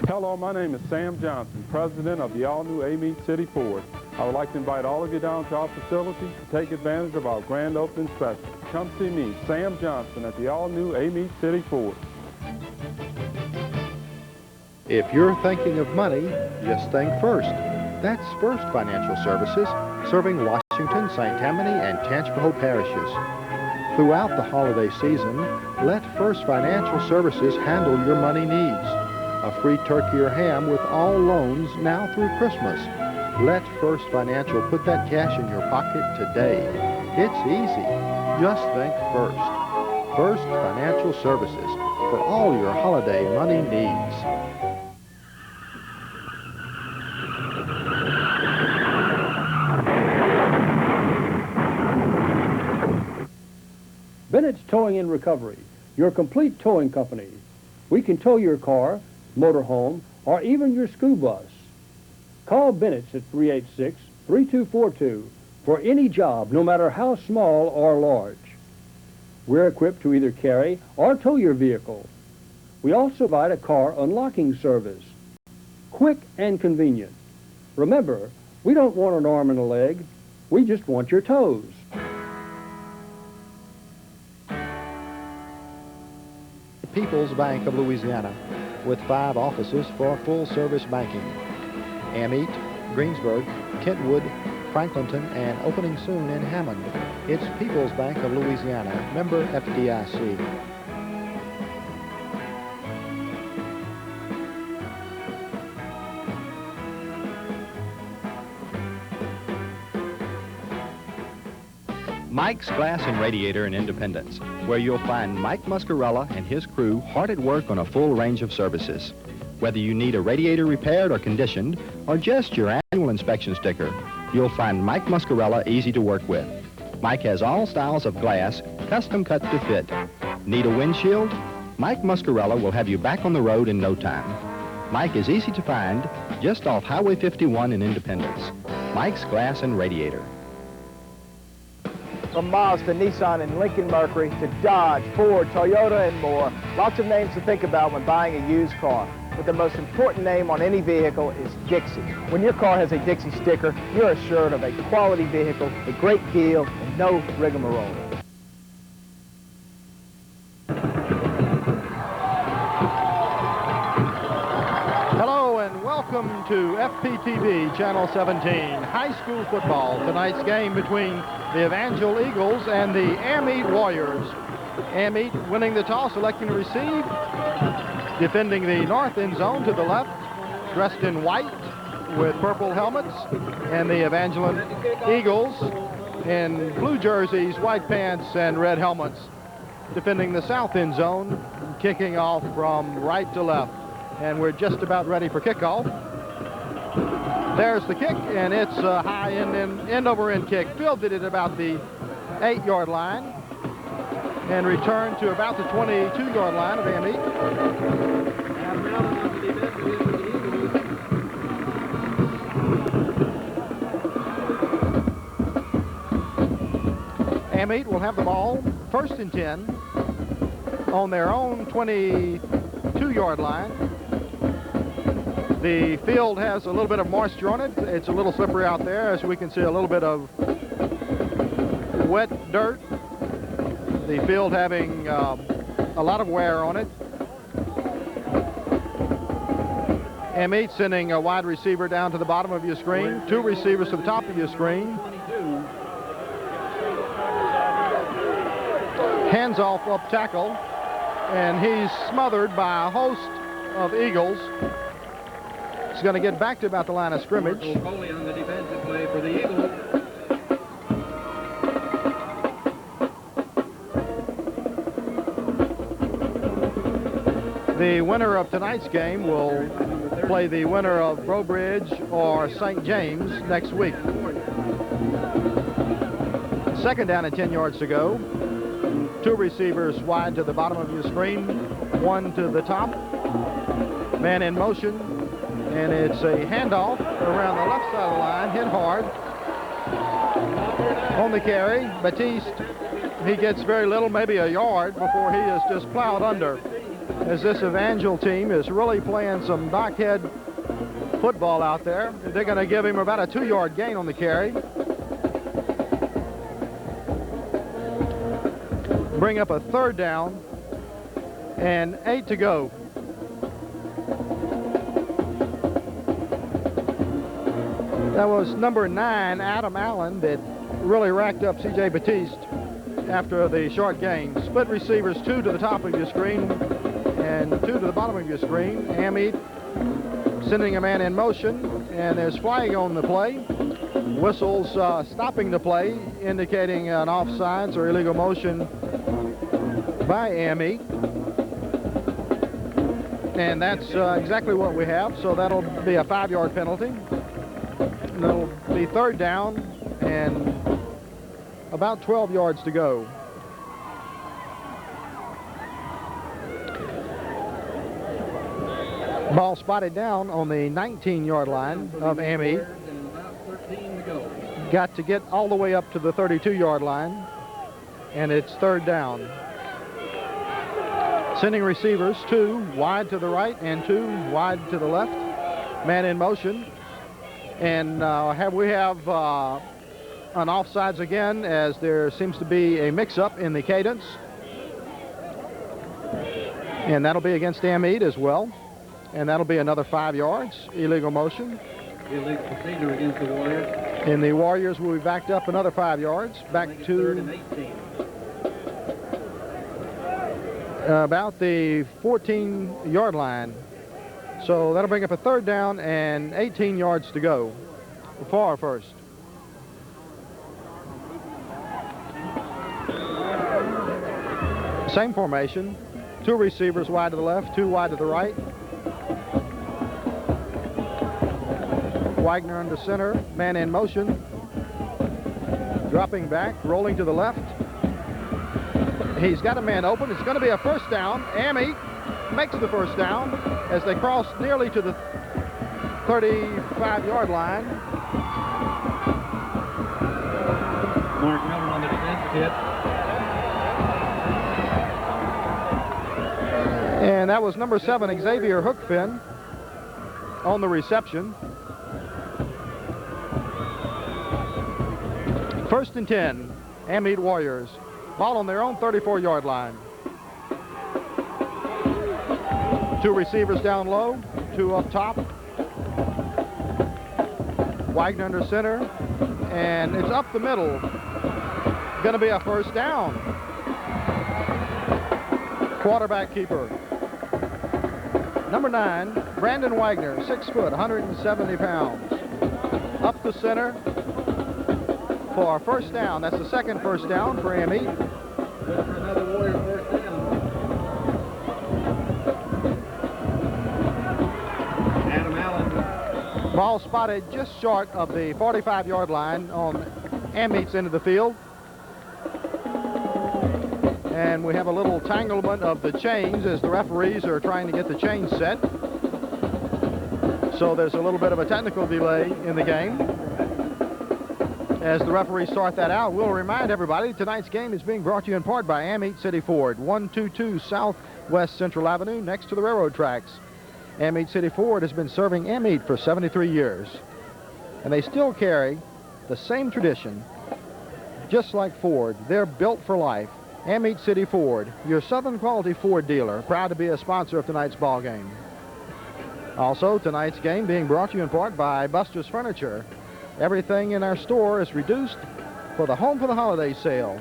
Hello, my name is Sam Johnson, president of the all-new Amite City Ford. I would like to invite all of you down to our facility to take advantage of our grand opening special. Come see me, Sam Johnson, at the all-new Amite City Ford. If you're thinking of money, just think First. That's First Financial Services, serving Washington, St. Tammany, and Tangipahoa parishes. Throughout the holiday season, let First Financial Services handle your money needs. A free turkey or ham with all loans now through Christmas. Let First Financial put that cash in your pocket today. It's easy. Just think First. First Financial Services for all your holiday money needs. Bennett's Towing and Recovery, your complete towing company. We can tow your car, motorhome, or even your school bus. Call Bennett's at 386-3242 for any job, no matter how small or large. We're equipped to either carry or tow your vehicle. We also provide a car unlocking service. Quick and convenient. Remember, we don't want an arm and a leg. We just want your toes. People's Bank of Louisiana, with 5 offices for full-service banking. Amite, Greensburg, Kentwood, Franklinton, and opening soon in Hammond. It's People's Bank of Louisiana, member FDIC. Mike's Glass and Radiator in Independence, where you'll find Mike Muscarella and his crew hard at work on a full range of services. Whether you need a radiator repaired or conditioned, or just your annual inspection sticker, you'll find Mike Muscarella easy to work with. Mike has all styles of glass, custom cut to fit. Need a windshield? Mike Muscarella will have you back on the road in no time. Mike is easy to find, just off Highway 51 in Independence. Mike's Glass and Radiator. From Mazda, Nissan, and Lincoln Mercury to Dodge, Ford, Toyota, and more. Lots of names to think about when buying a used car. But the most important name on any vehicle is Dixie. When your car has a Dixie sticker, you're assured of a quality vehicle, a great deal, and no rigmarole. Hello and welcome to FPTV Channel 17, high school football. Tonight's game between the Evangel Eagles and the Amite Warriors. Amite winning the toss, electing to receive, defending the north end zone to the left, dressed in white with purple helmets, and the Evangel Eagles in blue jerseys, white pants, and red helmets, defending the south end zone, kicking off from right to left. And we're just about ready for kickoff. There's the kick, and it's a high end-over-end kick, fielded at about the 8-yard line, and returned to about the 22-yard line of Amite. Amite will have the ball, 1st and 10, on their own 22-yard line. The field has a little bit of moisture on it. It's a little slippery out there, as we can see a little bit of wet dirt. The field having a lot of wear on it. Amite sending a wide receiver down to the bottom of your screen. 2 receivers to the top of your screen. Hands off up tackle, and he's smothered by a host of Eagles. He's going to get back to about the line of scrimmage. Foley on the defensive play for the Eagles. The winner of tonight's game will play the winner of Brobridge or St. James next week. 2nd down and 10 yards to go. 2 receivers wide to the bottom of your screen, 1 to the top. Man in motion, and it's a handoff around the left side of the line, hit hard. On the carry, Batiste, he gets very little, maybe a yard, before he is just plowed under. As this Evangel team is really playing some knockhead football out there. They're going to give him about a 2-yard gain on the carry. Bring up a 3rd down and 8 to go. That was number 9, Adam Allen, that really racked up C.J. Batiste after the short gain. Split receivers, 2 to the top of your screen and 2 to the bottom of your screen. Amite sending a man in motion, and there's flag on the play. Whistles stopping the play, indicating an offsides or illegal motion by Amite. And that's exactly what we have, so that'll be a 5-yard penalty. And it'll be 3rd down and about 12 yards to go. Ball spotted down on the 19-yard line of Amite. Got to get all the way up to the 32-yard line, and it's 3rd down. Sending receivers, 2 wide to the right and 2 wide to the left. Man in motion. And we have an offsides again, as there seems to be a mix-up in the cadence. And that'll be against Amite as well. And that'll be another 5 yards. Illegal motion. Illegal procedure against the Warriors. And the Warriors will be backed up another 5 yards. Back to 3rd and 18. About the 14-yard line. So that'll bring up a 3rd down and 18 yards to go for our first. Same formation. 2 receivers wide to the left, 2 wide to the right. Wagner under center, man in motion. Dropping back, rolling to the left. He's got a man open. It's going to be a 1st down. Amite makes the 1st down as they cross nearly to the 35-yard line. Mark Miller on the defensive hit. And that was number 7, Xavier Hookfin, on the reception. 1st and 10, Amite Warriors. Ball on their own 34-yard line. 2 receivers down low, 2 up top. Wagner under center, and it's up the middle. Going to be a 1st down. Quarterback keeper. Number 9, Brandon Wagner, 6 foot, 170 pounds. Up the center for our 1st down. That's the 2nd 1st down for Amite. Another Warrior 1st down. Adam Allen. Ball spotted just short of the 45-yard line on Amite's end of the field. And we have a little tanglement of the chains as the referees are trying to get the chains set. So there's a little bit of a technical delay in the game. As the referees sort that out, we'll remind everybody tonight's game is being brought to you in part by Amite City Ford, 122 Southwest Central Avenue, next to the railroad tracks. Amite City Ford has been serving Amite for 73 years. And they still carry the same tradition, just like Ford. They're built for life. Amite City Ford, your Southern quality Ford dealer, proud to be a sponsor of tonight's ball game. Also, tonight's game being brought to you in part by Buster's Furniture. Everything in our store is reduced for the Home for the Holidays sale.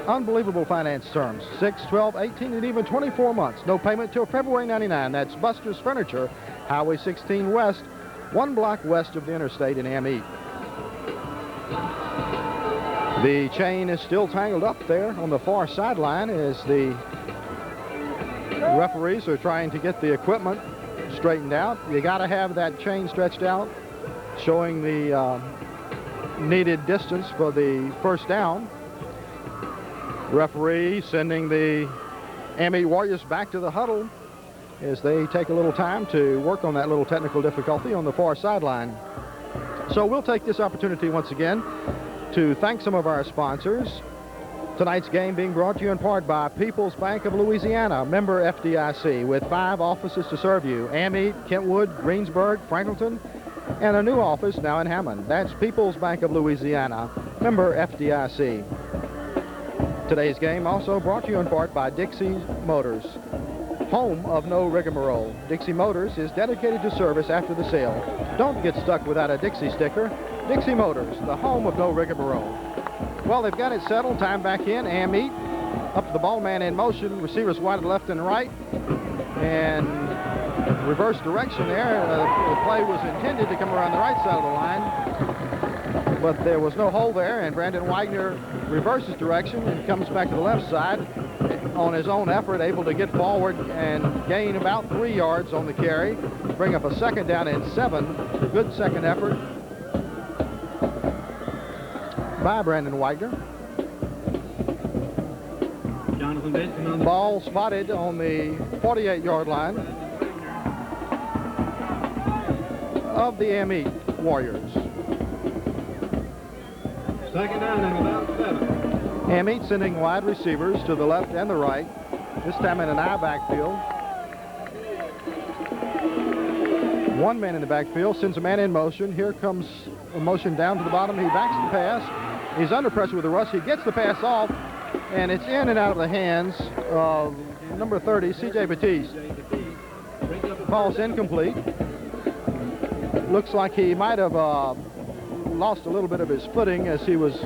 Unbelievable finance terms, 6, 12, 18, and even 24 months. No payment till February 99. That's Buster's Furniture, Highway 16 West, 1 block west of the interstate in Amite. The chain is still tangled up there on the far sideline as the referees are trying to get the equipment straightened out. You got to have that chain stretched out, showing the needed distance for the first down. Referee sending the Amite Warriors back to the huddle as they take a little time to work on that little technical difficulty on the far sideline. So we'll take this opportunity once again to thank some of our sponsors. Tonight's game being brought to you in part by People's Bank of Louisiana, member FDIC, with 5 offices to serve you: Amite, Kentwood, Greensburg, Franklinton, and a new office now in Hammond. That's People's Bank of Louisiana, member FDIC. Today's game also brought to you in part by Dixie Motors, home of no rigmarole. Dixie Motors is dedicated to service after the sale. Don't get stuck without a Dixie sticker. Dixie Motors, the home of no rigmarole. Well, they've got it settled. Time back in. Amite up to the ball, man in motion. Receivers wide to left and right. And reverse direction there. The play was intended to come around the right side of the line, but there was no hole there, and Brandon Wagner reverses direction and comes back to the left side on his own effort, able to get forward and gain about 3 yards on the carry, bring up a second down and 7. Good second effort by Brandon Wagner. Jonathan Benson on the Ball spotted on the 48-yard line of the Amite Warriors. second down and about 7. Amite sending wide receivers to the left and the right, this time in an I backfield. 1 man in the backfield, sends a man in motion. Here comes a motion down to the bottom. He backs the pass. He's under pressure with the rush. He gets the pass off, and it's in and out of the hands of number 30, C.J. Batiste. Ball's incomplete. Looks like he might have lost a little bit of his footing as he was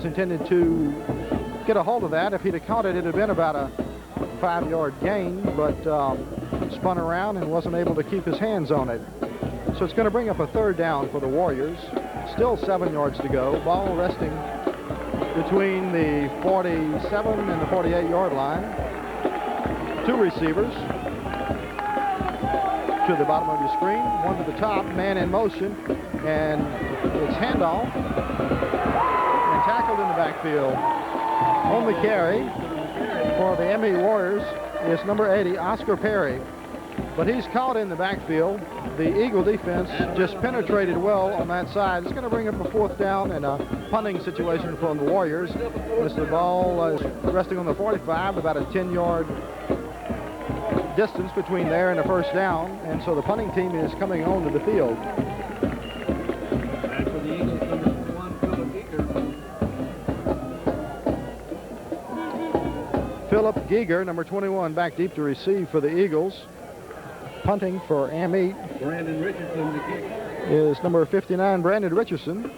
intended to get a hold of that. If he'd have caught it, it'd have been about a 5-yard gain, but spun around and wasn't able to keep his hands on it. So it's going to bring up a third down for the Warriors. Still 7 yards to go. Ball resting between the 47 and the 48-yard line. 2 receivers to the bottom of your screen. 1 to the top, man in motion, and it's handoff and tackled in the backfield. On the carry for the Amite Warriors is number 80, Oscar Perry. But he's caught in the backfield. The Eagle defense just penetrated well on that side. It's going to bring up a 4th down and a punting situation for the Warriors as the ball is resting on the 45, about a 10-yard distance between there and the first down. And so the punting team is coming onto the field. And for the Eagles, number 21, Philip Giger. Philip Giger, number 21, back deep to receive for the Eagles. Punting for Amite Brandon Richardson, the kick. is number 59, Brandon Richardson.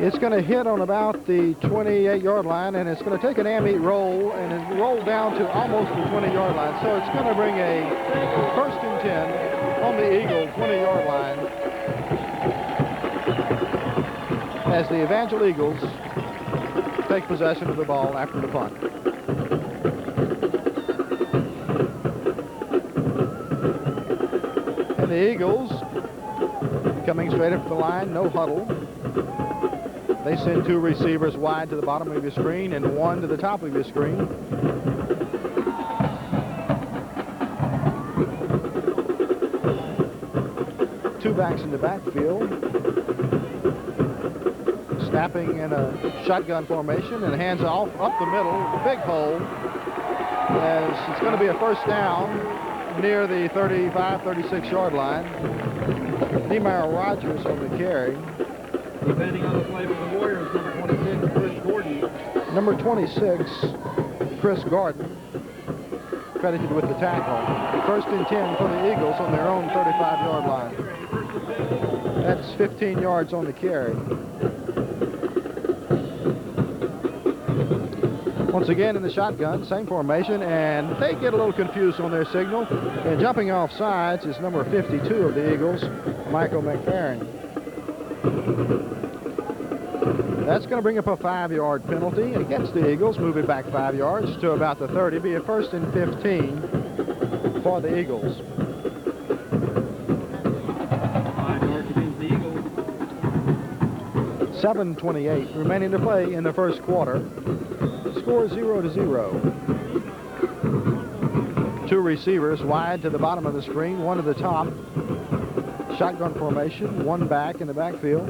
It's going to hit on about the 28-yard line, and it's going to take an Amite roll and it roll down to almost the 20-yard line. So it's going to bring a 1st and 10 on the Eagle 20-yard line as the Evangel Eagles take possession of the ball after the punt. And the Eagles coming straight up the line, no huddle. They send 2 receivers wide to the bottom of your screen and 1 to the top of your screen. Two backs in the backfield. Snapping in a shotgun formation and hands off up the middle, the big hole, as it's going to be a first down near the 35, 36-yard line. Nehemiah Rogers on the carry. Defending on the play for the Warriors, number 26, Chris Number 26, Chris Gordon, credited with the tackle. First and 10 for the Eagles on their own 35-yard line. That's 15 yards on the carry. Once again in the shotgun, same formation, and they get a little confused on their signal. And jumping off sides is number 52 of the Eagles, Michael McFerrin. That's going to bring up a 5-yard penalty against the Eagles, move it back 5 yards to about the 30, be a first and 15 for the Eagles. 7:28 remaining to play in the first quarter. Score 0-0. Two receivers wide to the bottom of the screen, one to the top. Shotgun formation, one back in the backfield.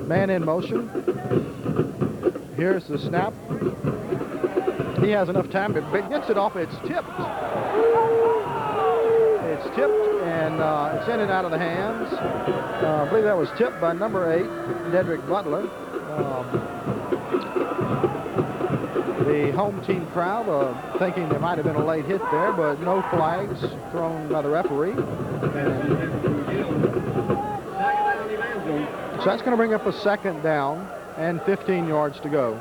Man in motion. Here's the snap. He has enough time, but gets it off. It's tipped. It's tipped, and it's in and out of the hands. I believe that was tipped by number 8, Dedrick Butler. The home team crowd thinking there might have been a late hit there, but no flags thrown by the referee. So that's going to bring up a second down and 15 yards to go.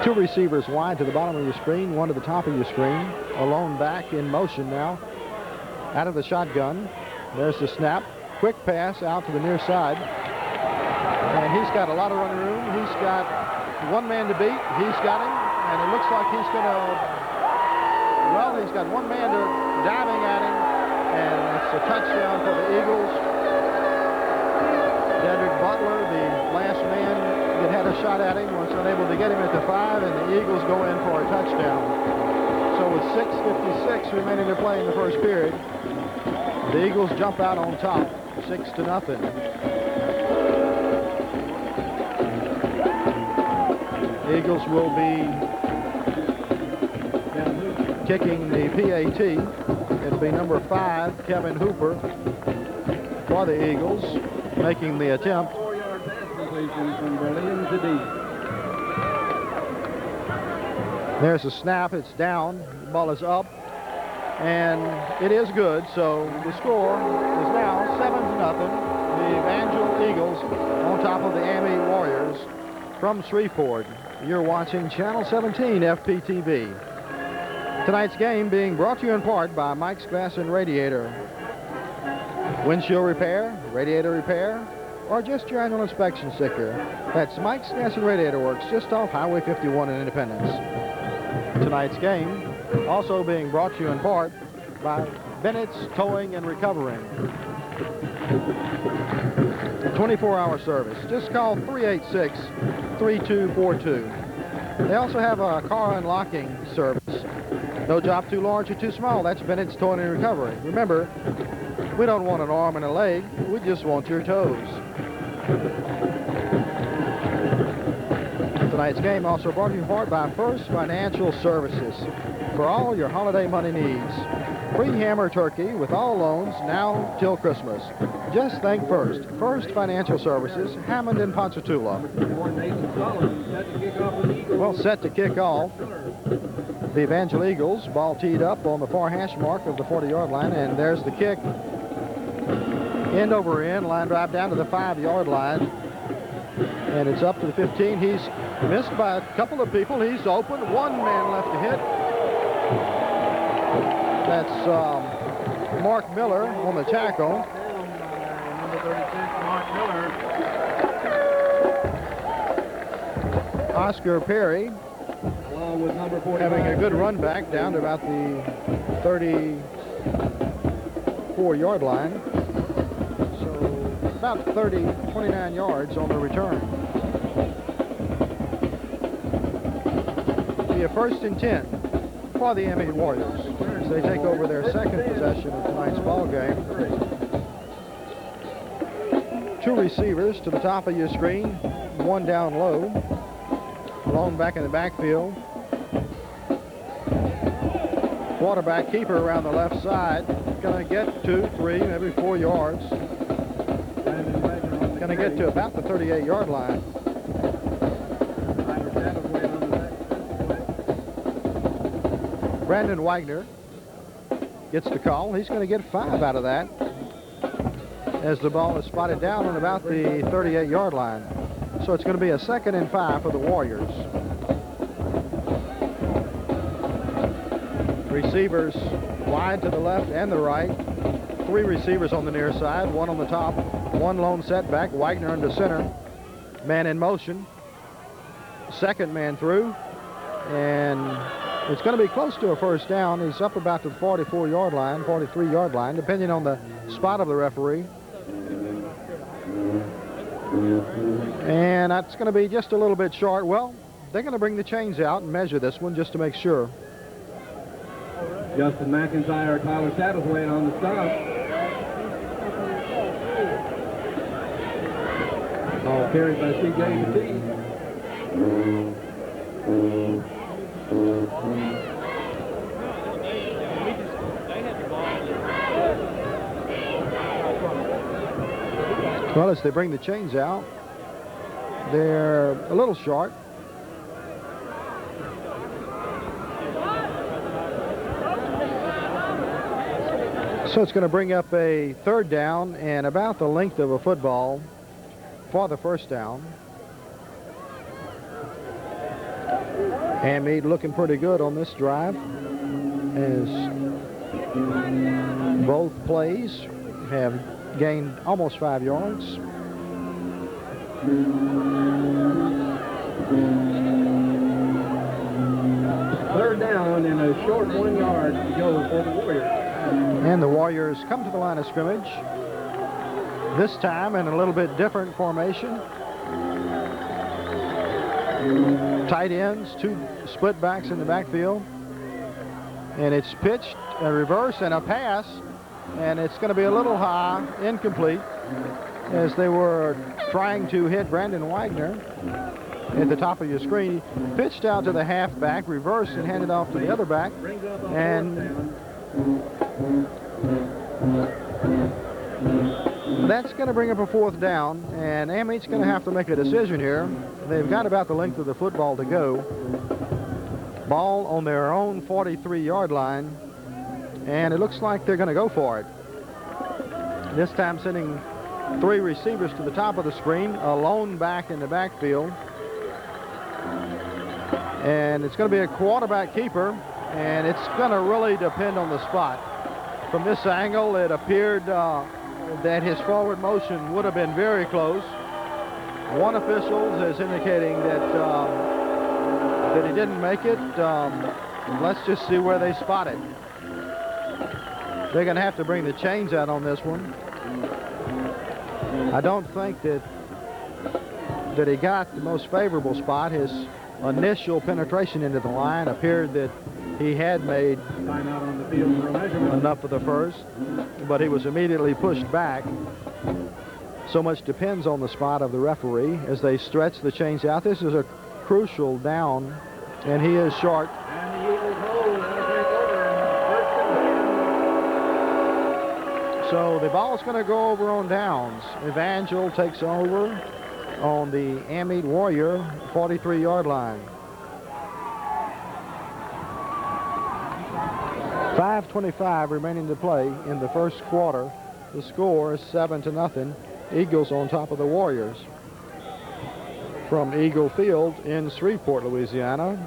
Two receivers wide to the bottom of your screen, one to the top of your screen. A lone back in motion now. Out of the shotgun. There's the snap. Quick pass out to the near side. And he's got a lot of running room. He's got one man to beat. He's got him. And it looks like he's going to, well, he's got one man diving at him. And it's a touchdown for the Eagles. Dedrick Butler, the last man that had a shot at him, was unable to get him at the 5, and the Eagles go in for a touchdown. So with 6:56 remaining to play in the first period, the Eagles jump out on top, 6-0. The Eagles will be kicking the PAT. It'll be number 5, Kevin Hooper, for the Eagles, making the attempt. 4-yard pass completion from Berlin to D. There's a snap. It's down. The ball is up. And it is good. So the score is now 7-0. The Evangel Eagles on top of the Amite Warriors from Shreveport. You're watching Channel 17 FPTV. Tonight's game being brought to you in part by Mike's Glass and Radiator. Windshield repair, radiator repair, or just your annual inspection sticker. That's Mike's Gas and Radiator Works, just off Highway 51 in Independence. Tonight's game also being brought to you in part by Bennett's Towing and Recovering. 24-hour service. Just call 386-3242. They also have a car unlocking service. No job too large or too small. That's Bennett's Towing and Recovering. Remember, we don't want an arm and a leg. We just want your toes. Tonight's game also brought to you in part by First Financial Services. For all your holiday money needs. Free hammer turkey with all loans now till Christmas. Just think First. First Financial Services, Hammond and Ponchatoula. Well, set to kick off. The Evangel Eagles, ball teed up on the far hash mark of the 40-yard line, and there's the kick. End over end, line drive down to the 5-yard line. And it's up to the 15. He's missed by a couple of people. He's open. One man left to hit. That's Mark Miller on the tackle. Number 36, Mark Miller. Oscar Perry, Along with number 45. having a good run back down to about the 34-yard line. So about 29 yards on the return. Be a first and 10 for the Amite Warriors. They take over their second possession of tonight's ball game. Two receivers to the top of your screen, one down low. Long back in the backfield. Quarterback keeper around the left side. Going to get 2, 3, maybe 4 yards. Landon Baker on going to get to about the 38-yard line. Brandon Wagner gets the call. He's going to get 5 out of that as the ball is spotted down on about the 38-yard line. So it's going to be a 2nd and 5 for the Warriors. Receivers wide to the left and the right. 3 receivers on the near side, 1 on the top, 1 lone setback. Wagner under center. Man in motion. 2nd man through. And it's going to be close to a 1st down. He's up about the 44-yard line, 43-yard line, depending on the spot of the referee. And that's going to be just a little bit short. Well, they're going to bring the chains out and measure this one just to make sure. Justin McIntyre, Tyler Satterthwaite on the stop. Ball carried by C.J. McTee. Well, as they bring the chains out, they're a little short. So it's going to bring up a 3rd down and about the length of a football for the 1st down. Amite looking pretty good on this drive as both plays have gained almost 5 yards. Third down and a short 1 yard to go for the Warriors. And the Warriors come to the line of scrimmage. This time in a little bit different formation. Tight ends, 2 split backs in the backfield. And it's pitched, a reverse and a pass. And it's going to be a little high, incomplete, as they were trying to hit Brandon Wagner at the top of your screen. Pitched out to the halfback, reversed and handed off to the other back. And that's going to bring up a 4th down, and Amite's going to have to make a decision here. They've got about the length of the football to go. Ball on their own 43-yard line, and it looks like they're going to go for it. This time sending 3 receivers to the top of the screen, a lone back in the backfield. And it's going to be a quarterback keeper, and it's going to really depend on the spot. From this angle, it appeared that his forward motion would have been very close. One official is indicating that he didn't make it. Let's just see where they spot it. They're going to have to bring the chains out on this one. I don't think that he got the most favorable spot. His initial penetration into the line appeared that he had made enough of the first, but he was immediately pushed back. So much depends on the spot of the referee as they stretch the chains out. This is a crucial down, and he is short. So the ball's going to go over on downs. Evangel takes over on the Amite Warrior 43-yard line. 5:25 remaining to play in the 1st quarter. The score is 7-0. Eagles on top of the Warriors. From Eagle Field in Shreveport, Louisiana,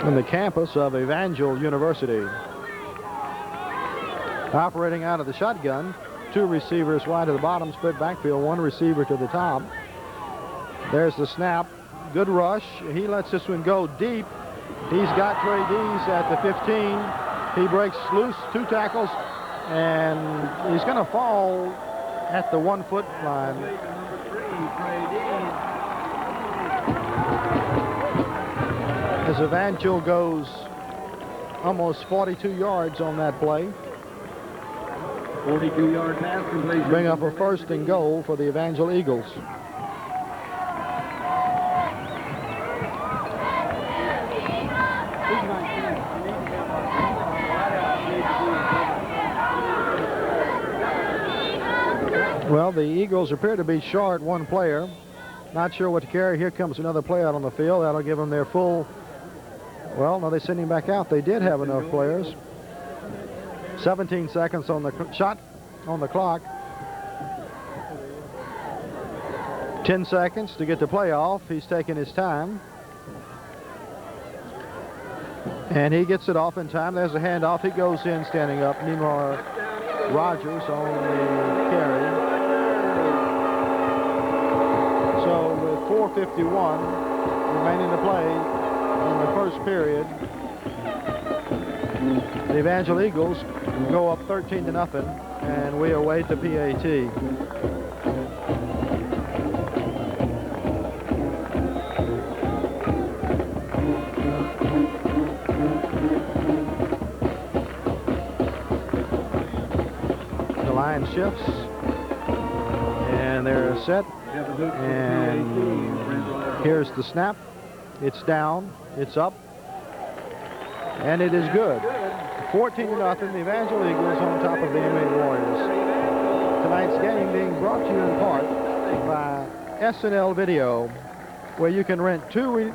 on the campus of Evangel University. Operating out of the shotgun, 2 receivers wide to the bottom, split backfield, 1 receiver to the top. There's the snap. Good rush. He lets this one go deep. He's got Trey Dees at the 15. He breaks loose, 2 tackles, and he's going to fall at the 1-foot line. As Evangel goes almost 42 yards on that play. 42-yard pass completion. Bring up a 1st and goal for the Evangel Eagles. Well, the Eagles appear to be short one player. Not sure what to carry. Here comes another play out on the field. That'll give them their full. Well, no, they send him back out. They did have enough players. 17 seconds on the shot on the clock. 10 seconds to get the play off. He's taking his time. And he gets it off in time. There's a handoff. He goes in standing up. Nemar Rogers on the carry. So with 4:51 remaining to play in the first period, the Evangel Eagles go up 13-0, and we await the PAT. The line shifts, and they're set, and here's the snap. It's down, it's up, and it is good. 14-0, the Evangel Eagles on top of the Amite Warriors. Tonight's game being brought to you in part by SNL Video, where you can rent two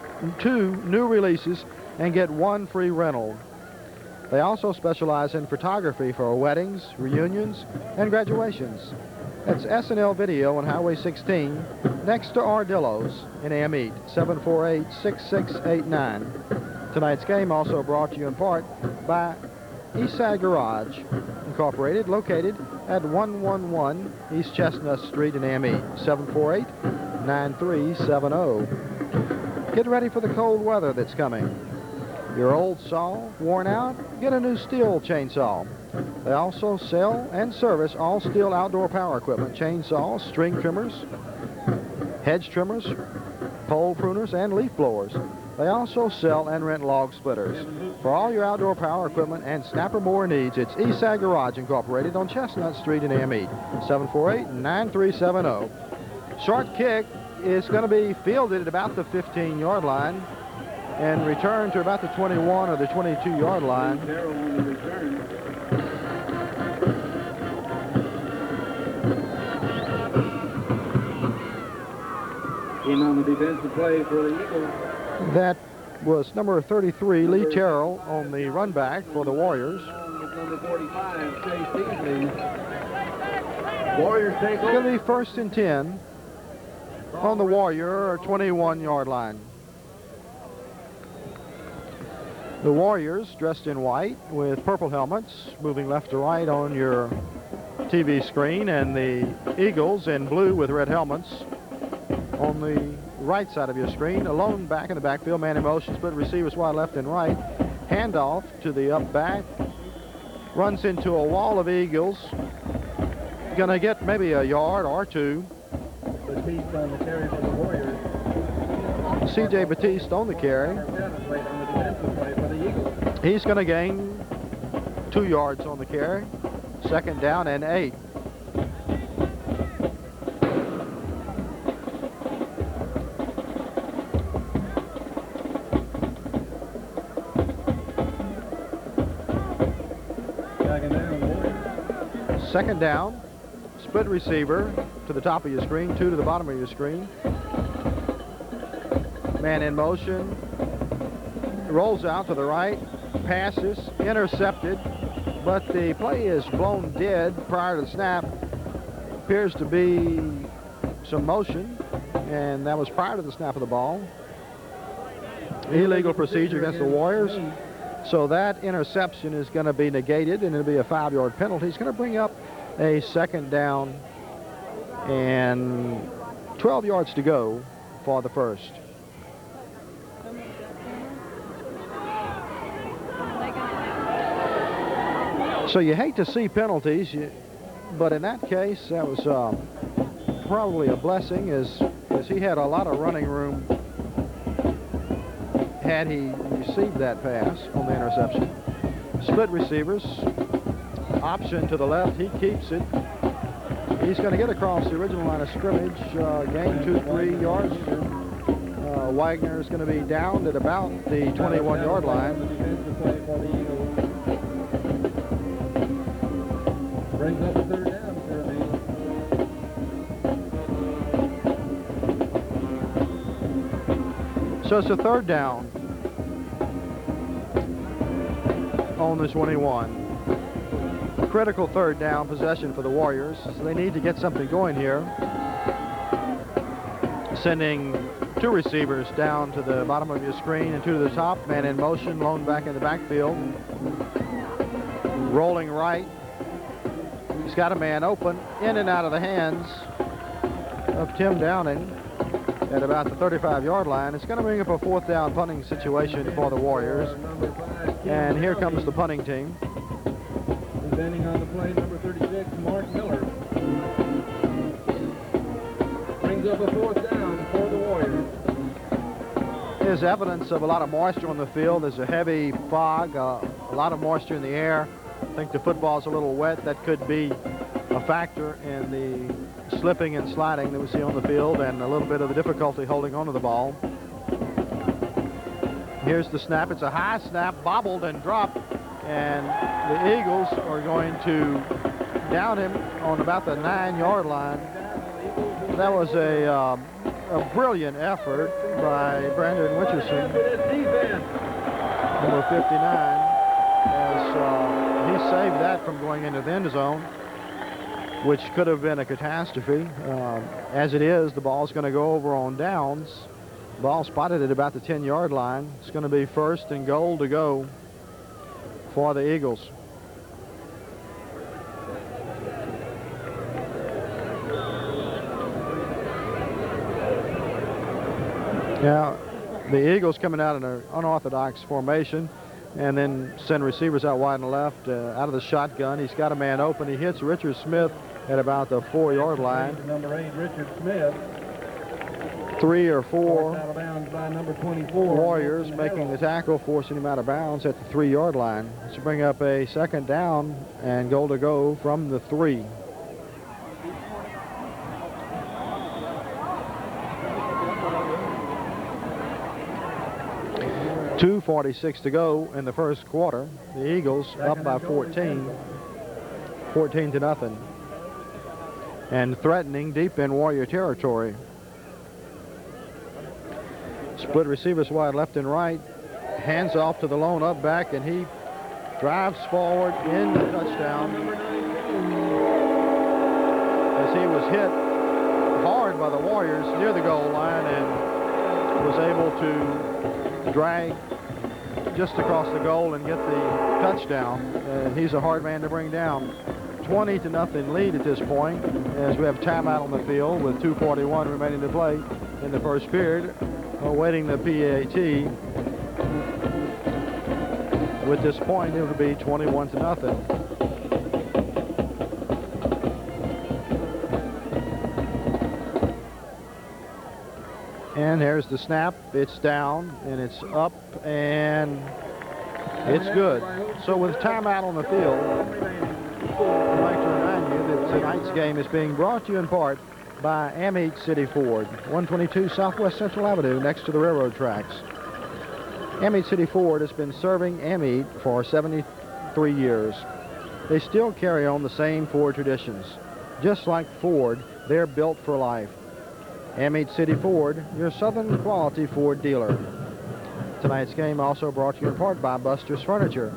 new releases and get one free rental. They also specialize in photography for weddings, reunions, and graduations. That's SNL Video on Highway 16, next to Ardillo's in Amite, 748-6689. Tonight's game also brought to you in part by Eastside Garage Incorporated, located at 111 East Chestnut Street in Amite, 748-9370. Get ready for the cold weather that's coming. Your old saw worn out? Get a new Steel chainsaw. They also sell and service all Steel outdoor power equipment, chainsaws, string trimmers, hedge trimmers, pole pruners, and leaf blowers. They also sell and rent log splitters. For all your outdoor power equipment and snapper mower needs, it's Eastside Garage Incorporated on Chestnut Street in Amite, 748-9370. Short kick is going to be fielded at about the 15-yard line and returned to about the 21 or the 22-yard line. In on the defensive play for the Eagles. That was number 33, Lee Terrell, on the run back for the Warriors. Number 45, Chase Beasley. Warriors take It's going to be 1st and 10 on the Warrior 21-yard line. The Warriors, dressed in white with purple helmets, moving left to right on your TV screen, and the Eagles in blue with red helmets on the right side of your screen. Alone back in the backfield, man in motion, split receivers wide left and right. Handoff to the up back. Runs into a wall of Eagles. Gonna get maybe a yard or two. Batiste on the carry for the Warriors. C.J. Batiste on the carry. He's going to gain 2 yards on the carry. 2nd down and 8. Second down, split receiver to the top of your screen, 2 to the bottom of your screen. Man in motion, rolls out to the right, passes, intercepted, but the play is blown dead prior to the snap. Appears to be some motion, and that was prior to the snap of the ball. Illegal procedure against the Warriors. So that interception is going to be negated, and it'll be a 5-yard penalty. He's going to bring up a 2nd down and 12 yards to go for the first. So you hate to see penalties, but in that case, that was probably a blessing, as he had a lot of running room had he received that pass on the interception. Split receivers, option to the left, he keeps it. He's going to get across the original line of scrimmage, gain 2-3 yards. Wagner is going to be downed at about the 21-yard line. Brings up a 3rd down for So it's a third down on the 21. Critical third down possession for the Warriors, so they need to get something going here. Sending two receivers down to the bottom of your screen and two to the top. Man in motion, lone back in the backfield. Rolling right. He's got a man open, in and out of the hands of Tim Downing at about the 35-yard line. It's going to bring up a fourth down punting situation for the Warriors. And here comes the punting team. Presenting on the play, number 36, Mark Miller. Brings up a fourth down for the Warriors. There's evidence of a lot of moisture on the field. There's a heavy fog, a lot of moisture in the air. I think the football's a little wet. That could be a factor in the slipping and sliding that we see on the field, and a little bit of the difficulty holding onto the ball. Here's the snap. It's a high snap, bobbled and dropped, and the Eagles are going to down him on about the 9-yard line. That was a brilliant effort by Brandon Richardson, number 59, as he saved that from going into the end zone, which could have been a catastrophe. As it is, the ball's going to go over on downs. Ball spotted at about the 10-yard line. It's going to be first and goal to go for the Eagles. Now, the Eagles coming out in an unorthodox formation and then send receivers out wide and left out of the shotgun. He's got a man open. He hits Richard Smith at about the 4-yard line. Number 8, Richard Smith. 3 or 4 Out of bounds by number 24. Warriors making the tackle, forcing him out of bounds at the 3-yard line. To bring up a second down and goal to go from the 3. .2:46 to go in the first quarter. The Eagles up by 14 to nothing, and threatening deep in Warrior territory. Split receivers wide left and right. Hands off to the lone up back, and he drives forward in the touchdown as he was hit hard by the Warriors near the goal line and was able to drag just across the goal and get the touchdown. And he's a hard man to bring down. 20 to nothing lead at this point as we have timeout on the field with 2:41 remaining to play in the first period, awaiting the PAT. With this point, it would be 21 to nothing. And there's the snap. It's down, and it's up, and it's good. So with timeout on the field, I'd like to remind you that tonight's game is being brought to you in part by Amite City Ford, 122 Southwest Central Avenue, next to the railroad tracks. Amite City Ford has been serving Amite for 73 years. They still carry on the same Ford traditions. Just like Ford, they're built for life. Amite City Ford, your Southern quality Ford dealer. Tonight's game also brought to you in part by Buster's Furniture.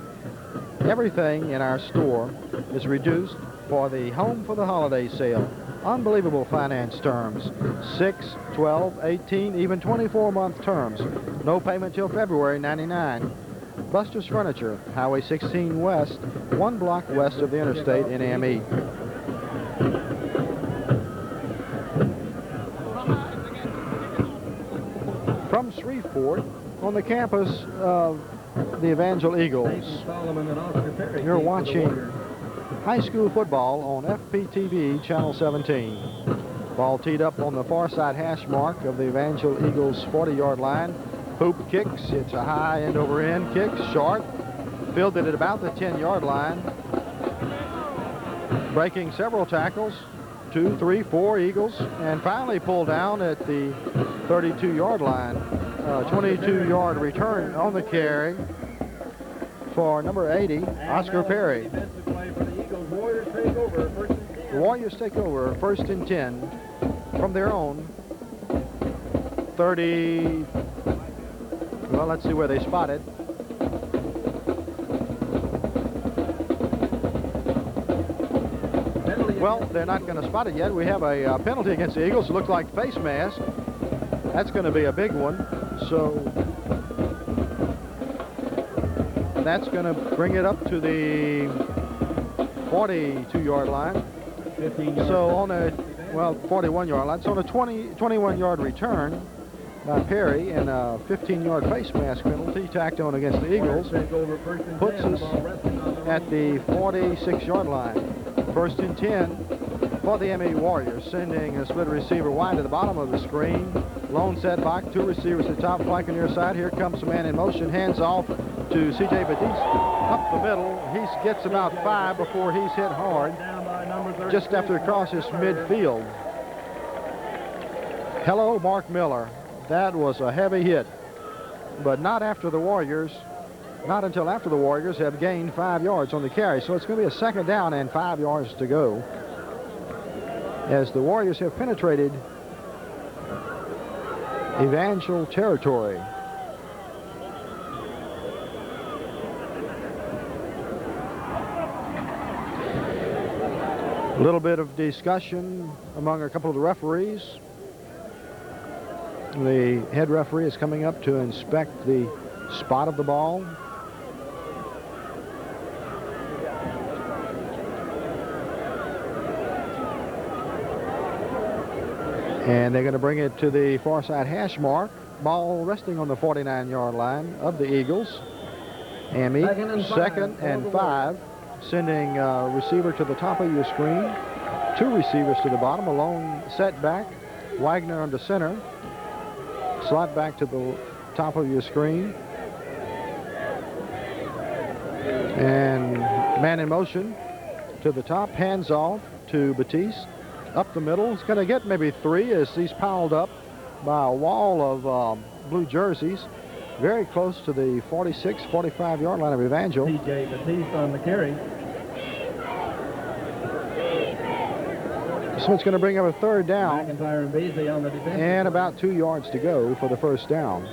Everything in our store is reduced for the Home for the Holiday sale. Unbelievable finance terms. 6, 12, 18, even 24-month terms. No payment till February '99. Buster's Furniture, Highway 16 West, 1 block west of the interstate in Amite. From Shreveport, on the campus of the Evangel Eagles, you're watching high school football on FPTV Channel 17. Ball teed up on the far side hash mark of the Evangel Eagles 40-yard line. Hoop kicks. It's a high end-over-end kick, short. Fielded at about the 10-yard line. Breaking several tackles. 2, 3, 4 Eagles, and finally pulled down at the 32-yard line. 22-yard return on the carry for number 80, Oscar Perry. The Warriors take over first and 10 from their own 30, Well, let's see where they spot it. Well, they're not going to spot it yet. We have a penalty against the Eagles. It looks like face mask. That's going to be a big one. So that's going to bring it up to the 42-yard line. 15 So on a, well, 41-yard line. So on a 21-yard return by Perry and a 15-yard face mask penalty tacked on against the Eagles puts us at the 46-yard line. First and 10 for the Amite Warriors, sending a split receiver wide to the bottom of the screen. Lone setback, two receivers at the top, flank near side. Here comes the man in motion, hands off to C.J. Batiste. Up the middle, he gets about 5 before he's hit hard, just after he crosses midfield. Hello, Mark Miller. That was a heavy hit, but not after the Warriors. Not until after the Warriors have gained 5 yards on the carry. So it's going to be a second down and 5 yards to go as the Warriors have penetrated Evangel territory. A little bit of discussion among a couple of the referees. The head referee is coming up to inspect the spot of the ball. And they're going to bring it to the far side hash mark. Ball resting on the 49-yard line of the Eagles. Amite, second and 5. Sending receiver to the top of your screen. 2 receivers to the bottom. A lone setback. Wagner under center. Slot back to the top of your screen. And man in motion to the top. Hands off to Batiste. Up the middle. He's going to get maybe 3 as he's piled up by a wall of blue jerseys. Very close to the 46, 45-yard line of Evangel. T.J. Batiste on the carry. So it's going to bring up a third down. McIntyre and Beasley on the defense. And about 2 yards to go for the first down.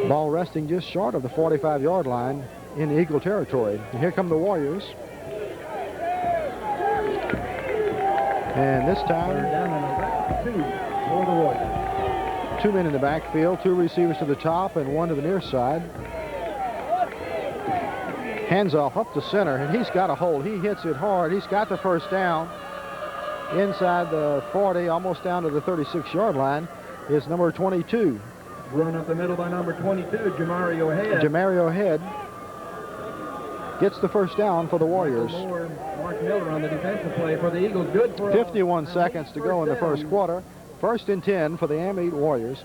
Ball resting just short of the 45-yard line in Eagle territory. And here come the Warriors. And this time, Third down and about 2 for the Warriors. 2 men in the backfield, 2 receivers to the top and 1 to the near side. Hands off up to center, and he's got a hold. He hits it hard. He's got the first down inside the 40, almost down to the 36-yard line, is number 22. Run up the middle by number 22, Jamario Head. Jamario Head gets the first down for the Warriors. Mark Miller on the defensive play for the Eagles. Good for 51 seconds to go in the first quarter. First and 10 for the Amite Warriors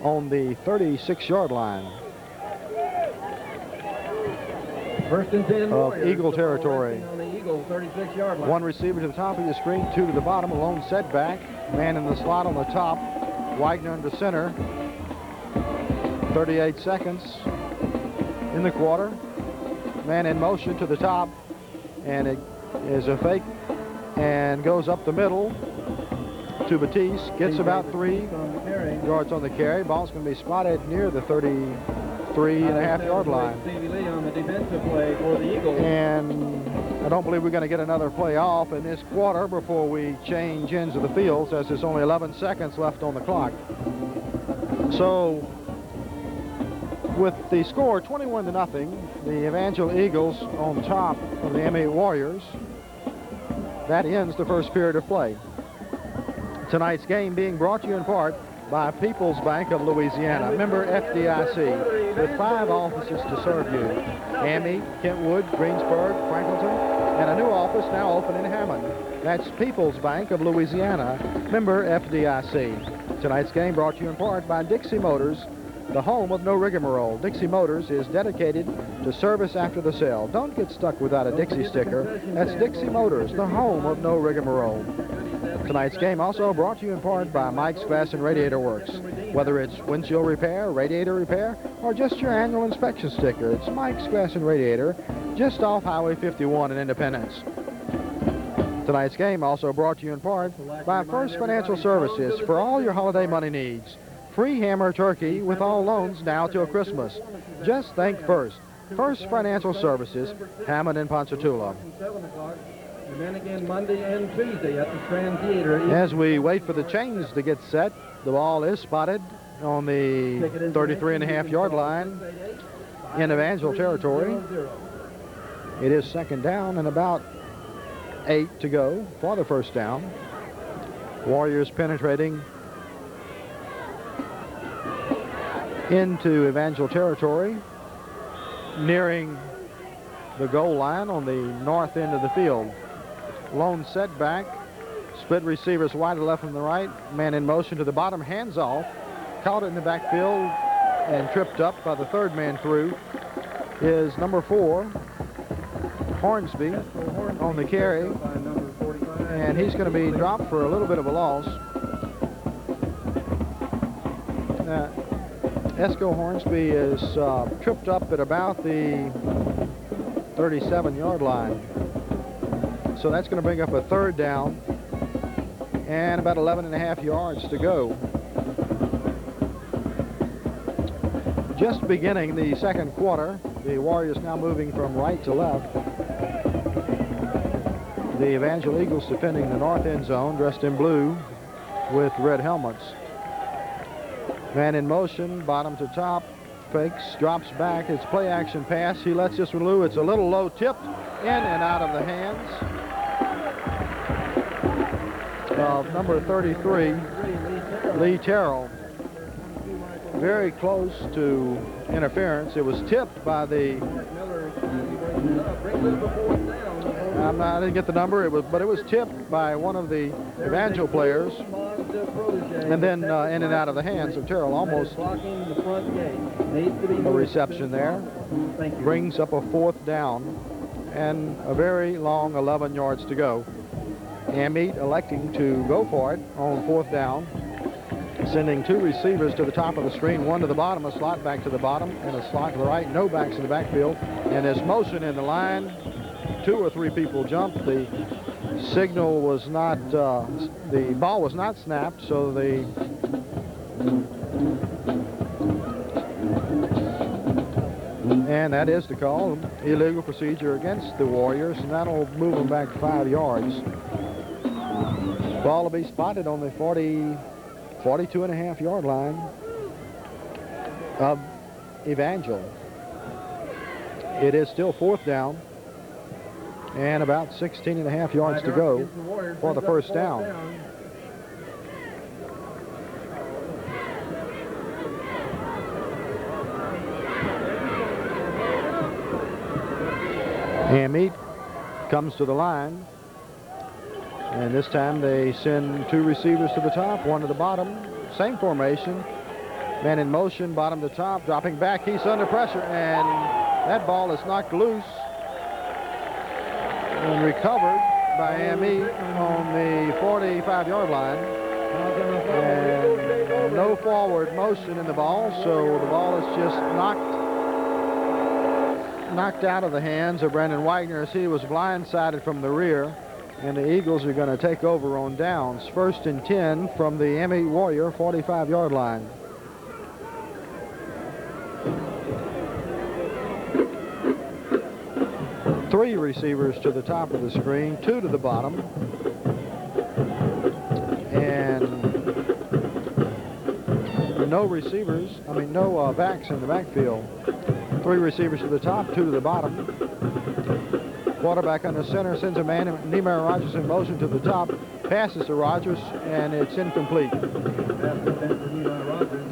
on the 36-yard line. First and 10 of Eagle territory. On the Eagle 36-yard line. 1 receiver to the top of your screen, 2 to the bottom, a lone setback. Man in the slot on the top. Wagner under center. 38 seconds in the quarter. Man in motion to the top, and it is a fake and goes up the middle to Batiste. Gets about 3 yards on the carry. Ball's going to be spotted near the 33.5-yard line. Stevie Lee on the defensive play for the Eagles. And I don't believe we're going to get another play off in this quarter before we change ends of the fields, as there's only 11 seconds left on the clock. So with the score 21-0, the Evangel Eagles on top of the Amite Warriors. That ends the first period of play. Tonight's game being brought to you in part by People's Bank of Louisiana, member FDIC, with 5 offices to serve you: Amite, Kentwood, Greensburg, Franklinton, and a new office now open in Hammond. That's People's Bank of Louisiana, member FDIC. Tonight's game brought to you in part by Dixie Motors, the home of no rigmarole. Dixie Motors is dedicated to service after the sale. Don't get stuck without a Dixie sticker. That's Dixie Motors, the home of no rigmarole. Tonight's game also brought to you in part by Mike's Glass and Radiator Works. Whether it's windshield repair, radiator repair, or just your annual inspection sticker, it's Mike's Glass and Radiator, just off Highway 51 in Independence. Tonight's game also brought to you in part by First Financial Services for all your holiday money needs. free hammer turkey with all loans now till Christmas. Just think First. First Financial Services, Hammond and Ponchatoula. 7 o'clock. And then again Monday and Tuesday at the Strand Theater. As we wait for the chains to get set, the ball is spotted on the 33.5-yard line in Evangel territory. It is second down and about 8 to go for the first down. Warriors penetrating into Evangel territory, nearing the goal line on the north end of the field. Lone setback, split receivers wide to left and the right, man in motion to the bottom, hands off, caught it in the backfield and tripped up by the third man through is number 4, Hornsby, on the carry, and he's going to be dropped for a little bit of a loss. Esco Hornsby is tripped up at about the 37-yard line. So that's going to bring up a third down and about 11.5 yards to go. Just beginning the second quarter, the Warriors now moving from right to left. The Evangel Eagles defending the north end zone, dressed in blue with red helmets. Man in motion, bottom to top, fakes, drops back. It's play action pass. He lets this one loose. It's a little low, tipped in and out of the hands of number 33, Lee Terrell. Very close to interference. It was tipped by the, I didn't get the number, but it was tipped by one of the Evangel players, and then in and out of the hands of Terrell. Almost a reception there. Brings up a fourth down and a very long 11 yards to go. Amite electing to go for it on fourth down, sending 2 receivers to the top of the screen, one to the bottom, a slot back to the bottom, and a slot to the right. No backs in the backfield. And there's motion in the line. 2 or 3 people jumped. The signal was not, the ball was not snapped, so the and that is the call. Illegal procedure against the Warriors, and that'll move them back 5 yards. Ball will be spotted on the 42.5-yard line of Evangel. It is still fourth down and about 16.5 yards to go for the first down. Amite comes to the line, and this time they send 2 receivers to the top, 1 to the bottom. Same formation. Man in motion, bottom to top, dropping back. He's under pressure, and that ball is knocked loose and recovered by Amite on the 45-yard line. And no forward motion in the ball, so the ball is just knocked out of the hands of Brandon Wagner as he was blindsided from the rear. And the Eagles are going to take over on downs. 1st and 10 from the Amite Warrior 45-yard line. Three receivers to the top of the screen, 2 to the bottom. And no backs in the backfield. 3 receivers to the top, 2 to the bottom. Quarterback under center sends a man, Nehemiah Rogers, in motion to the top, passes to Rogers, and it's incomplete.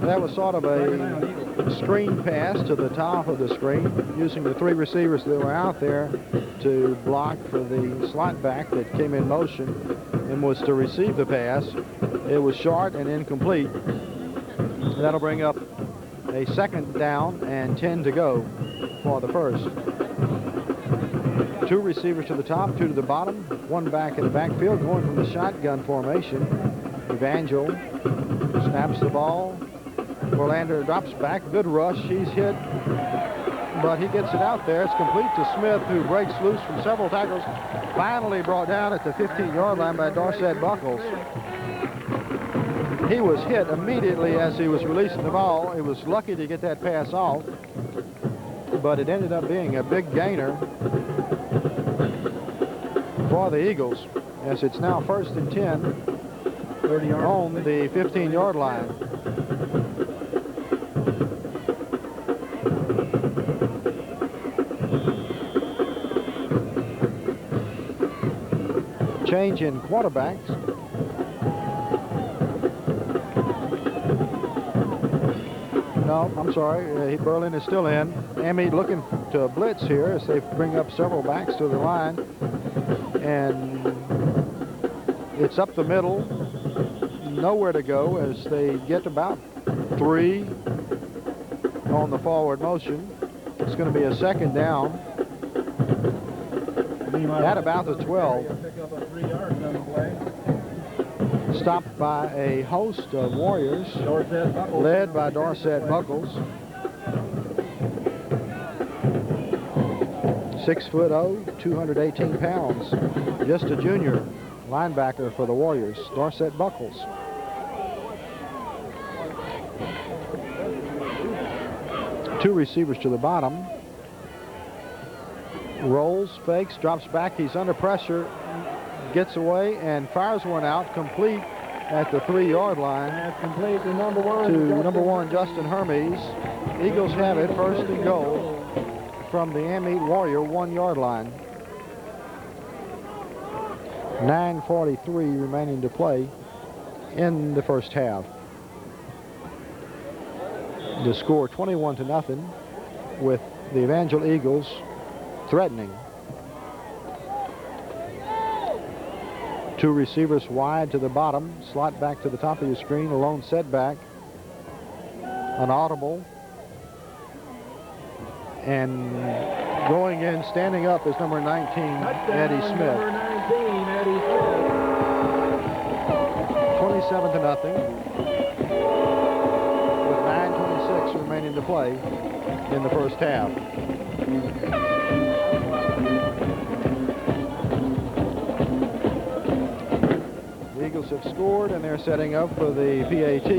That was sort of a screen pass to the top of the screen, using the 3 receivers that were out there to block for the slot back that came in motion and was to receive the pass. It was short and incomplete. That'll bring up a second down and 10 to go for the first. 2 receivers to the top, 2 to the bottom, 1 back in the backfield, going from the shotgun formation. Evangel snaps the ball. Orlando drops back, good rush. He's hit, but he gets it out there. It's complete to Smith, who breaks loose from several tackles. Finally brought down at the 15-yard line by Dorset Buckles. He was hit immediately as he was releasing the ball. He was lucky to get that pass off, but it ended up being a big gainer for the Eagles, as it's now 1st and 10 on the 15-yard line. Change in quarterbacks. No, I'm sorry. Berlin is still in. Amite looking to blitz here as they bring up several backs to the line. And it's up the middle. Nowhere to go as they get about 3 on the forward motion. It's going to be a 2nd down at about the 12. Stopped by a host of Warriors, led by Dorset Buckles. 6'0", 218 pounds. Just a junior linebacker for the Warriors, Dorset Buckles. Two receivers to the bottom. Rolls, fakes, drops back. He's under pressure, gets away, and fires one out, complete at the 3-yard line. That's complete to number one, Justin Hermes. Eagles have it, 1st and goal from the Amite Warrior 1-yard line. 9:43 remaining to play in the first half. The score 21-0 with the Evangel Eagles threatening. Two receivers wide to the bottom, slot back to the top of your screen, a lone setback, an audible, and going in, standing up is number 19, Eddie Smith. Number 19, Eddie Smith. 27-0 with 9:26 remaining to play in the first half. The Eagles have scored and they're setting up for the PAT.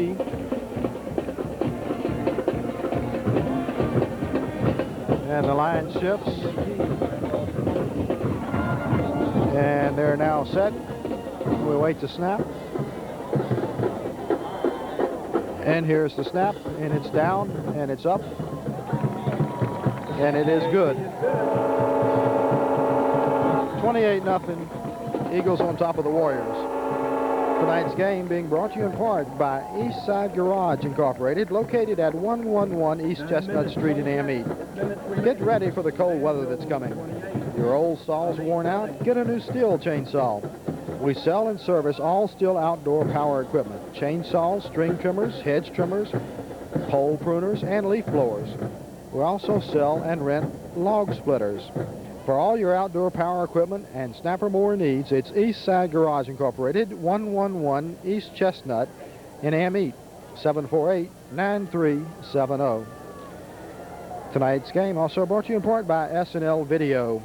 And the line shifts. And they're now set. We wait to snap. And here's the snap, and it's down, and it's up, and it is good. 28-0, Eagles on top of the Warriors. Tonight's game being brought to you in part by Eastside Garage Incorporated, located at 111 East Chestnut Street in Amite. Get ready for the cold weather that's coming. Your old saw's worn out? Get a new steel chainsaw. We sell and service all steel outdoor power equipment: chainsaws, string trimmers, hedge trimmers, pole pruners, and leaf blowers. We also sell and rent log splitters. For all your outdoor power equipment and snapper mower needs, it's Eastside Garage Incorporated, 111 East Chestnut in Amite, 748-9370. Tonight's game also brought to you in part by S&L Video.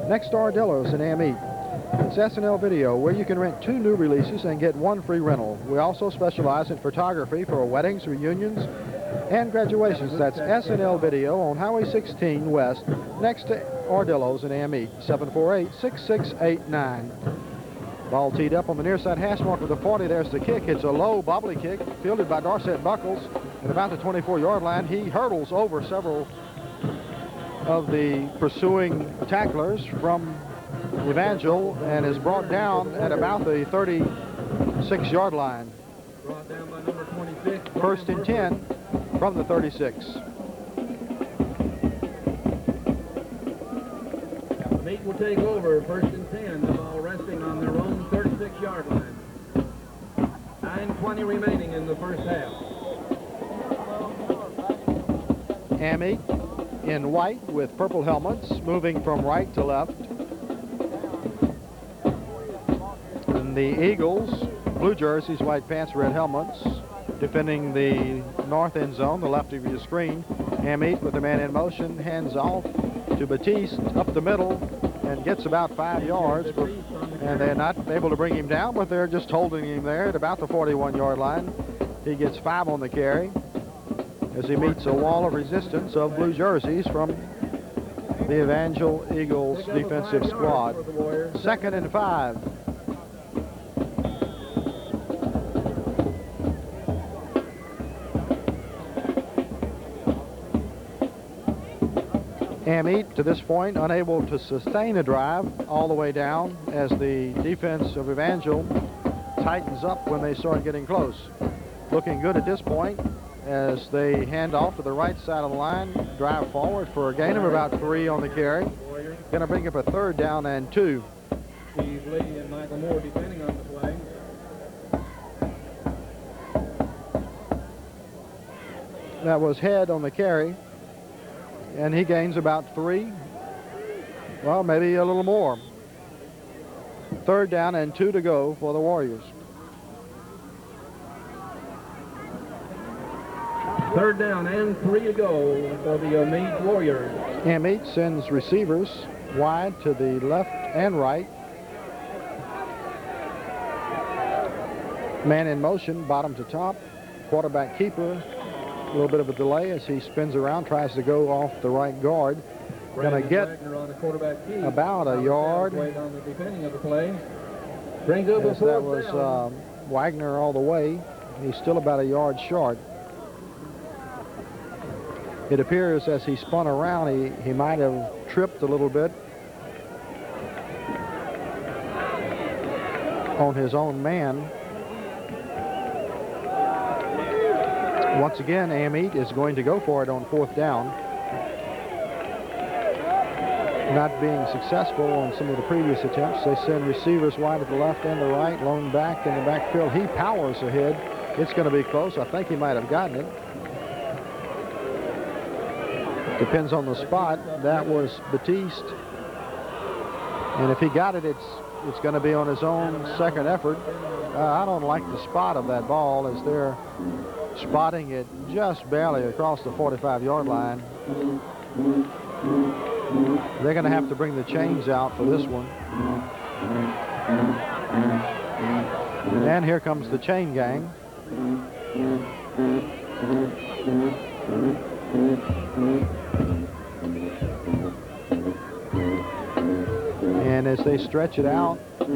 Next door Dillos in Amite. It's S&L Video, where you can rent 2 new releases and get 1 free rental. We also specialize in photography for weddings, reunions, and graduations. That's S&L Video on Highway 16 West, next to Ordillo's in Amite, 748-6689. Ball teed up on the near side hash mark with the 40. There's the kick. It's a low, bobbly kick, fielded by Dorset Buckles. At about the 24-yard line, he hurdles over several of the pursuing tacklers from Evangel and is brought down at about the 36-yard line. Brought down by number 26. 1st and 10 from the 36. Amite will take over, 1st and 10. The ball resting on their own 36-yard line. 9:20 remaining in the first half. Amite in white with purple helmets, moving from right to left. And the Eagles, blue jerseys, white pants, red helmets, defending the north end zone, the left of your screen. Amite with the man in motion, hands off to Batiste up the middle and gets about 5 yards, and they're not able to bring him down, but they're just holding him there at about the 41-yard line. He gets 5 on the carry as he meets a wall of resistance of blue jerseys from the Evangel Eagles defensive squad. 2nd and 5. Amite, to this point, unable to sustain a drive all the way down as the defense of Evangel tightens up when they start getting close. Looking good at this point as they hand off to the right side of the line, drive forward for a gain of about 3 on the carry. Going to bring up a 3rd down and 2. Steve Lee and Michael Moore depending on the play. That was Head on the carry, and he gains about 3. Well, maybe a little more. 3rd down and 2 to go for the Warriors. 3rd down and 3 to go for the Amite Warriors. Amite sends receivers wide to the left and right. Man in motion, bottom to top. Quarterback keeper, a little bit of a delay as he spins around, tries to go off the right guard. Going to get about a yard. On the defending of the play. Brings up as that was Wagner all the way. He's still about a yard short. It appears as he spun around, he might have tripped a little bit on his own man. Once again, Amite is going to go for it on 4th down. Not being successful on some of the previous attempts. They send receivers wide at the left and the right, lone back in the backfield. He powers ahead. It's going to be close. I think he might have gotten it. Depends on the spot. That was Batiste. And if he got it, it's going to be on his own 2nd effort. I don't like the spot of that ball as they're spotting it just barely across the 45-yard line. They're going to have to bring the chains out for this one. And here comes the chain gang. And as they stretch it out, it's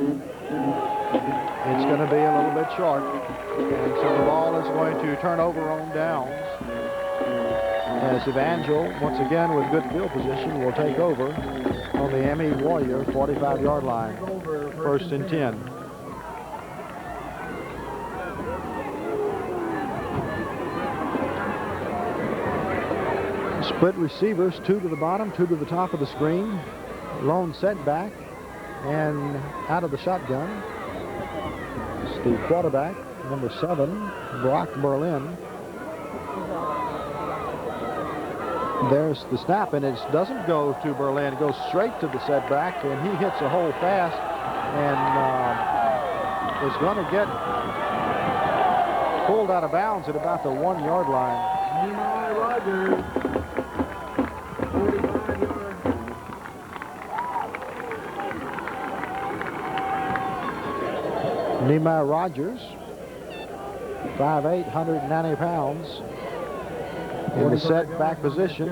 going to be a little bit short. And so the ball is going to turn over on downs as Evangel, once again with good field position, will take over on the Amite Warrior 45-yard line. 1st and 10. Split receivers, 2 to the bottom, 2 to the top of the screen. Lone setback and out of the shotgun. It's the quarterback, number 7, Brock Berlin. There's the snap, and it doesn't go to Berlin. It goes straight to the setback, and he hits a hole fast and is going to get pulled out of bounds at about the 1-yard line. Nehemiah Rogers, 45 yards. Nehemiah Rogers, 5'8", 190 pounds. In the setback position,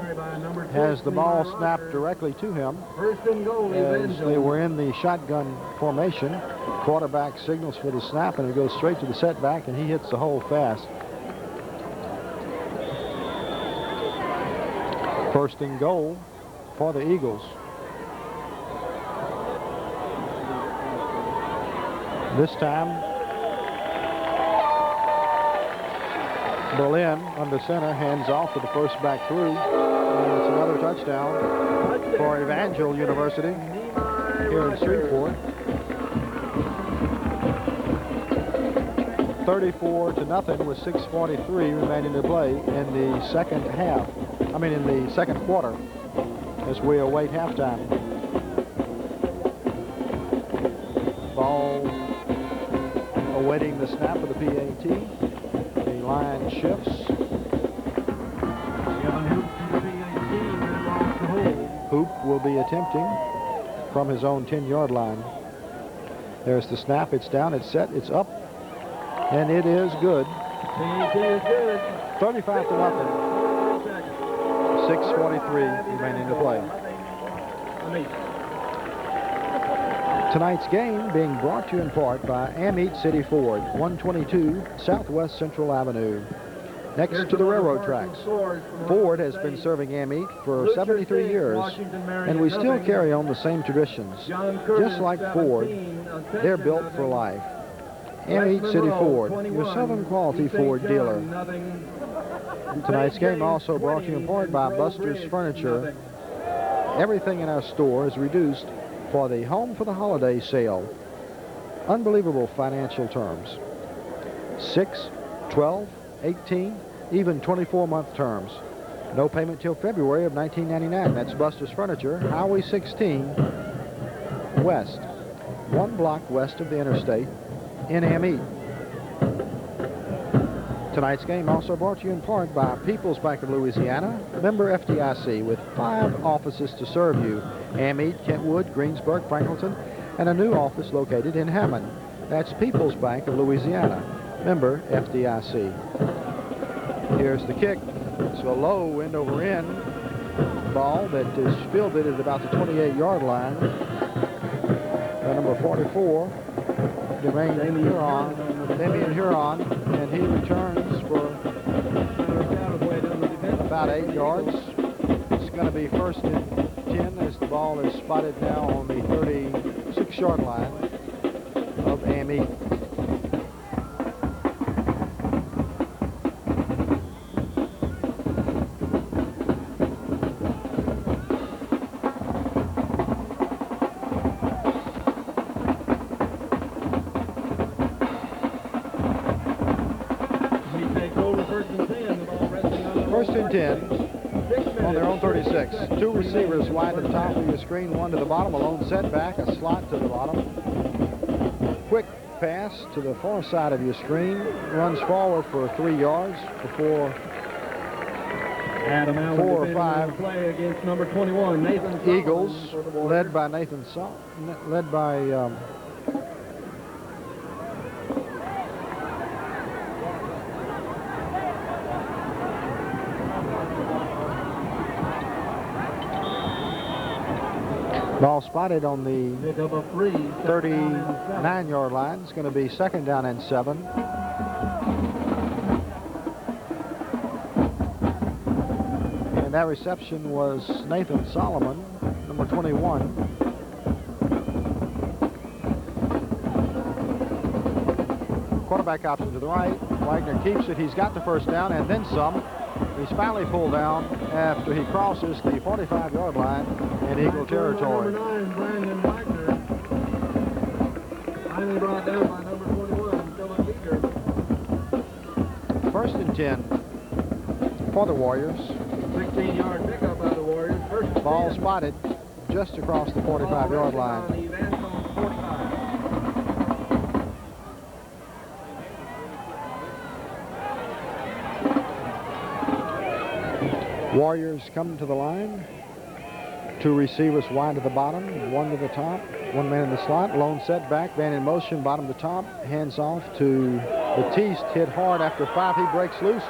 has the ball snapped directly to him. 1st and goal, as they were in the shotgun formation. Quarterback signals for the snap, and it goes straight to the setback, and he hits the hole fast. 1st and goal for the Eagles. This time, Berlin under center hands off to the first back through, and it's another touchdown for Evangel University here in Shreveport. 34-0 with 6:43 remaining to play in the second half. In the second quarter, as we await halftime. Ball awaiting the snap of the PAT. The line shifts. Hoop will be attempting from his own 10-yard line. There's the snap. It's down. It's set. It's up. And it is good. TET is good. 35 to nothing. 6:43 remaining to play. Tonight's game being brought to you in part by Amite City Ford, 122 Southwest Central Avenue, next to the railroad tracks. Ford has been serving Amite for 73 years, and we still carry on the same traditions. Just like Ford, they're built for life. Amite City Ford, your Southern quality Ford dealer. Tonight's game also brought to you in part by Buster's Furniture. Everything in our store is reduced for the Home for the Holiday sale. Unbelievable financial terms. 6, 12, 18, even 24-month terms. No payment till February of 1999. That's Buster's Furniture, Highway 16 West. 1 block west of the interstate in Amite. Tonight's game also brought to you in part by People's Bank of Louisiana, member FDIC, with 5 offices to serve you. Amite, Kentwood, Greensburg, Franklinton, and a new office located in Hammond. That's People's Bank of Louisiana, member FDIC. Here's the kick. It's a low end over end ball that is fielded at about the 28-yard line. Number 44, Damian Huron, and he returns for about 8 yards. It's going to be first and 10 as the ball is spotted now on the 36-yard line of Amite. First and 10 on their own 36. 2 receivers wide to the top of your screen, 1 to the bottom. A lone setback, a slot to the bottom. Quick pass to the far side of your screen. Runs forward for 3 yards before Adam Allen 4 or 5 play against number 21, Nathan Solomon, Eagles, led by Nathan led by ball spotted on the 39-yard line. It's going to be second down and 7. And that reception was Nathan Solomon, number 21. Quarterback option to the right. Wagner keeps it. He's got the first down and then some. He's finally pulled down after he crosses the 45-yard line in Eagle territory. Number 9, Brandon Wagner. Finally brought down by number 21, Philip Beaker. First and 10 for the Warriors. 16-yard pickup by the Warriors. First Ball spotted just across the 45-yard line. Warriors come to the line. 2 receivers wide to the bottom, 1 to the top, 1 man in the slot. Lone setback, man in motion, bottom to top. Hands off to Batiste, hit hard after 5. He breaks loose.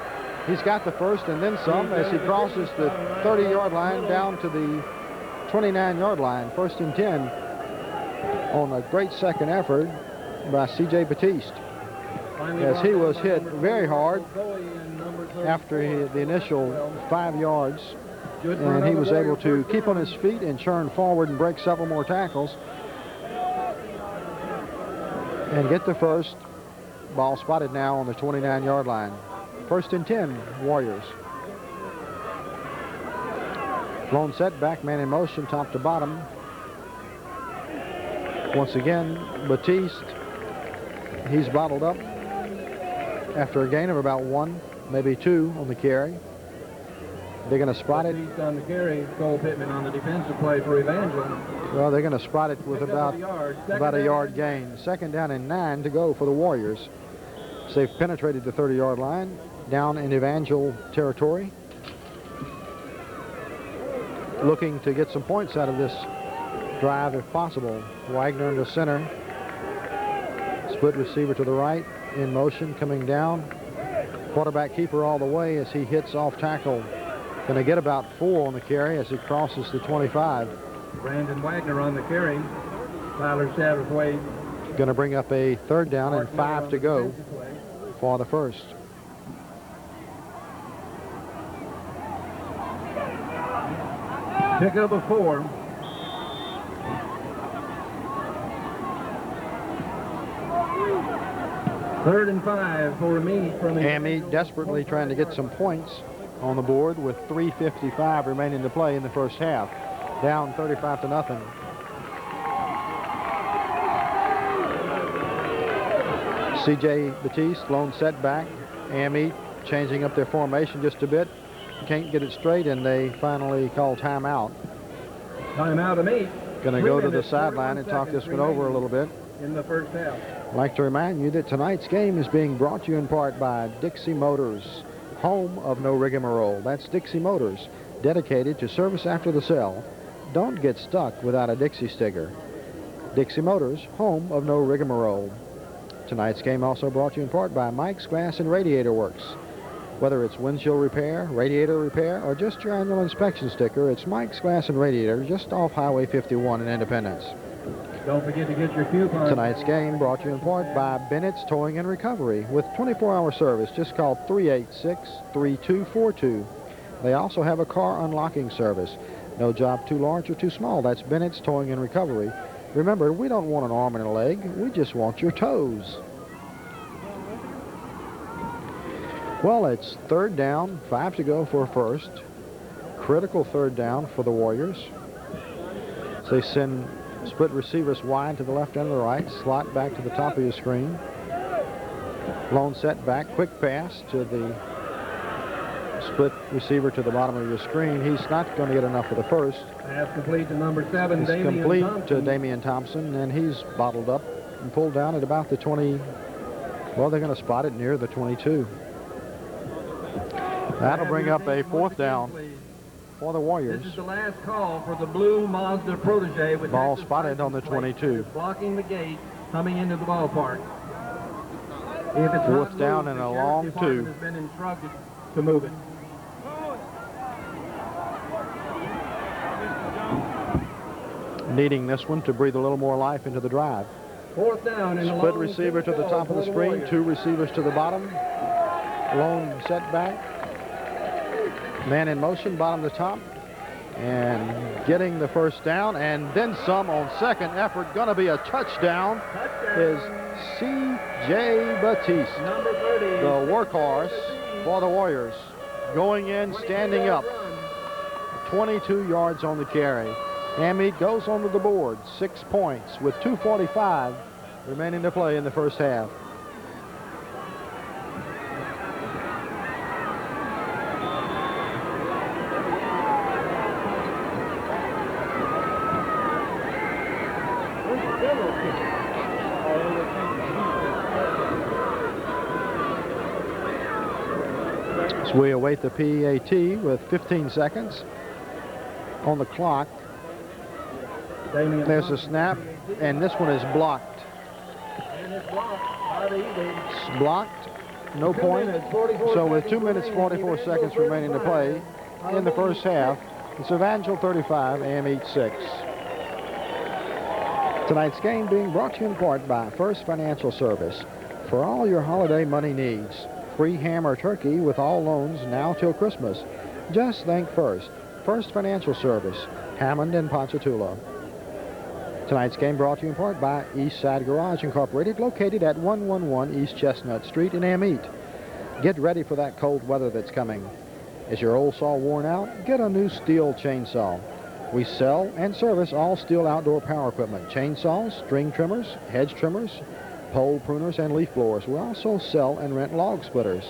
He's got the first and then some as he crosses the 30-yard line down to the 29-yard line. First and 10 on a great second effort by C.J. Batiste, as he was hit very hard after the initial 5 yards, and he was able to keep on his feet and churn forward and break several more tackles and get the first. Ball spotted now on the 29-yard line. First and 10, Warriors. Lone setback, man in motion, top to bottom. Once again, Batiste, he's bottled up after a gain of about 1, maybe 2 on the carry. They're going to spot it. On the carry, Cole Pittman on the defensive play for Evangel. Well, they're going to spot it with about a yard gain. Second down and 9 to go for the Warriors. So they've penetrated the 30-yard line, down in Evangel territory. Looking to get some points out of this drive if possible. Wagner into center. Split receiver to the right, in motion, coming down. Quarterback keeper all the way as he hits off tackle. Going to get about 4 on the carry as he crosses the 25. Brandon Wagner on the carry. Tyler Satterthwaite. Going to bring up a 3rd down and 5 to go for the first. Pick up a 4. Third and 5 for Amite from Amite desperately trying to get some points on the board with 3:55 remaining to play in the first half. Down 35 to nothing. C.J. Batiste, lone setback. Amite changing up their formation just a bit. Can't get it straight, and they finally call timeout. Timeout Amite. Going to go to the sideline and talk this one over a little bit. In the first half. I'd like to remind you that tonight's game is being brought to you in part by Dixie Motors, home of no rigmarole. That's Dixie Motors, dedicated to service after the sale. Don't get stuck without a Dixie sticker. Dixie Motors, home of no rigmarole. Tonight's game also brought to you in part by Mike's Glass and Radiator Works. Whether it's windshield repair, radiator repair, or just your annual inspection sticker, it's Mike's Glass and Radiator just off Highway 51 in Independence. Don't forget to get your coupon. Tonight's game brought to you in part by Bennett's Towing and Recovery. With 24-hour service, just call 386-3242. They also have a car unlocking service. No job too large or too small. That's Bennett's Towing and Recovery. Remember, we don't want an arm and a leg. We just want your toes. Well, it's 3rd down, 5 to go for a first. Critical 3rd down for the Warriors. So they send split receivers wide to the left and the right. Slot back to the top of your screen. Lone setback. Quick pass to the split receiver to the bottom of your screen. He's not going to get enough for the first. Pass complete to number 7, It's Damian complete Thompson. to Damian Thompson, and he's bottled up and pulled down at about the 20. Well, they're going to spot it near the 22. That'll bring up a 4th down for the Warriors. This is the last call for the blue Mazda Protege. With Ball active spotted on the license plate 22. blocking the gate coming into the ballpark. If it's 4th not down moved, and a the long Sheriff's Department 2. has been instructed to move it. Needing this one to breathe a little more life into the drive. 4th down and a Split long receiver to the top of the for screen. Warriors. 2 receivers to the bottom. Lone setback. Man in motion, bottom to top. And getting the first down, and then some on second effort. Going to be a touchdown is C.J. Batiste, Number 30. the workhorse for the Warriors. Going in, standing up. 22 yards on the carry. Amite goes onto the board, 6 points with 2:45 remaining to play in the first half. So we await the PAT with 15 seconds on the clock. There's a snap, and this one is blocked. And it's blocked by the Eagles. It's blocked, no point. So with 2 minutes 44 seconds remaining to play in the first half, it's Evangel 35, Amite 6. Tonight's game being brought to you in part by First Financial Service. For all your holiday money needs, free ham or turkey with all loans now till Christmas. Just think First. First Financial Service, Hammond and Ponchatoula. Tonight's game brought to you in part by East Side Garage Incorporated, located at 111 East Chestnut Street in Amite. Get ready for that cold weather that's coming. Is your old saw worn out? Get a new steel chainsaw. We sell and service all steel outdoor power equipment, chainsaws, string trimmers, hedge trimmers, pole pruners, and leaf blowers. We also sell and rent log splitters.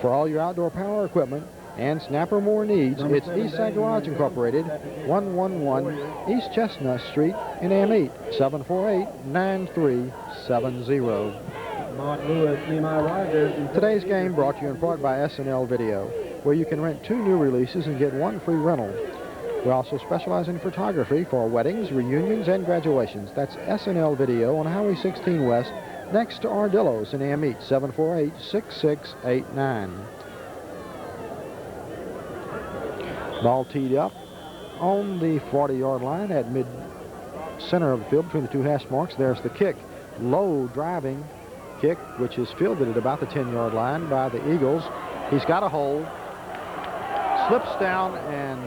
For all your outdoor power equipment and snapper mower needs, it's Eastside Garage Incorporated, 111 East Chestnut Street in Amite, 748-9370. Mark Lewis, Nehemiah Rogers. Today's game brought to you in part by SNL Video, where you can rent 2 new releases and get 1 free rental. We also specialize in photography for weddings, reunions, and graduations. That's SNL Video on Highway 16 West, next to Ardillo's in Amite, 748-6689. Ball teed up on the 40-yard line at mid-center of the field between the two hash marks. There's the kick. Low driving kick, which is fielded at about the 10-yard line by the Eagles. He's got a hold. Slips down and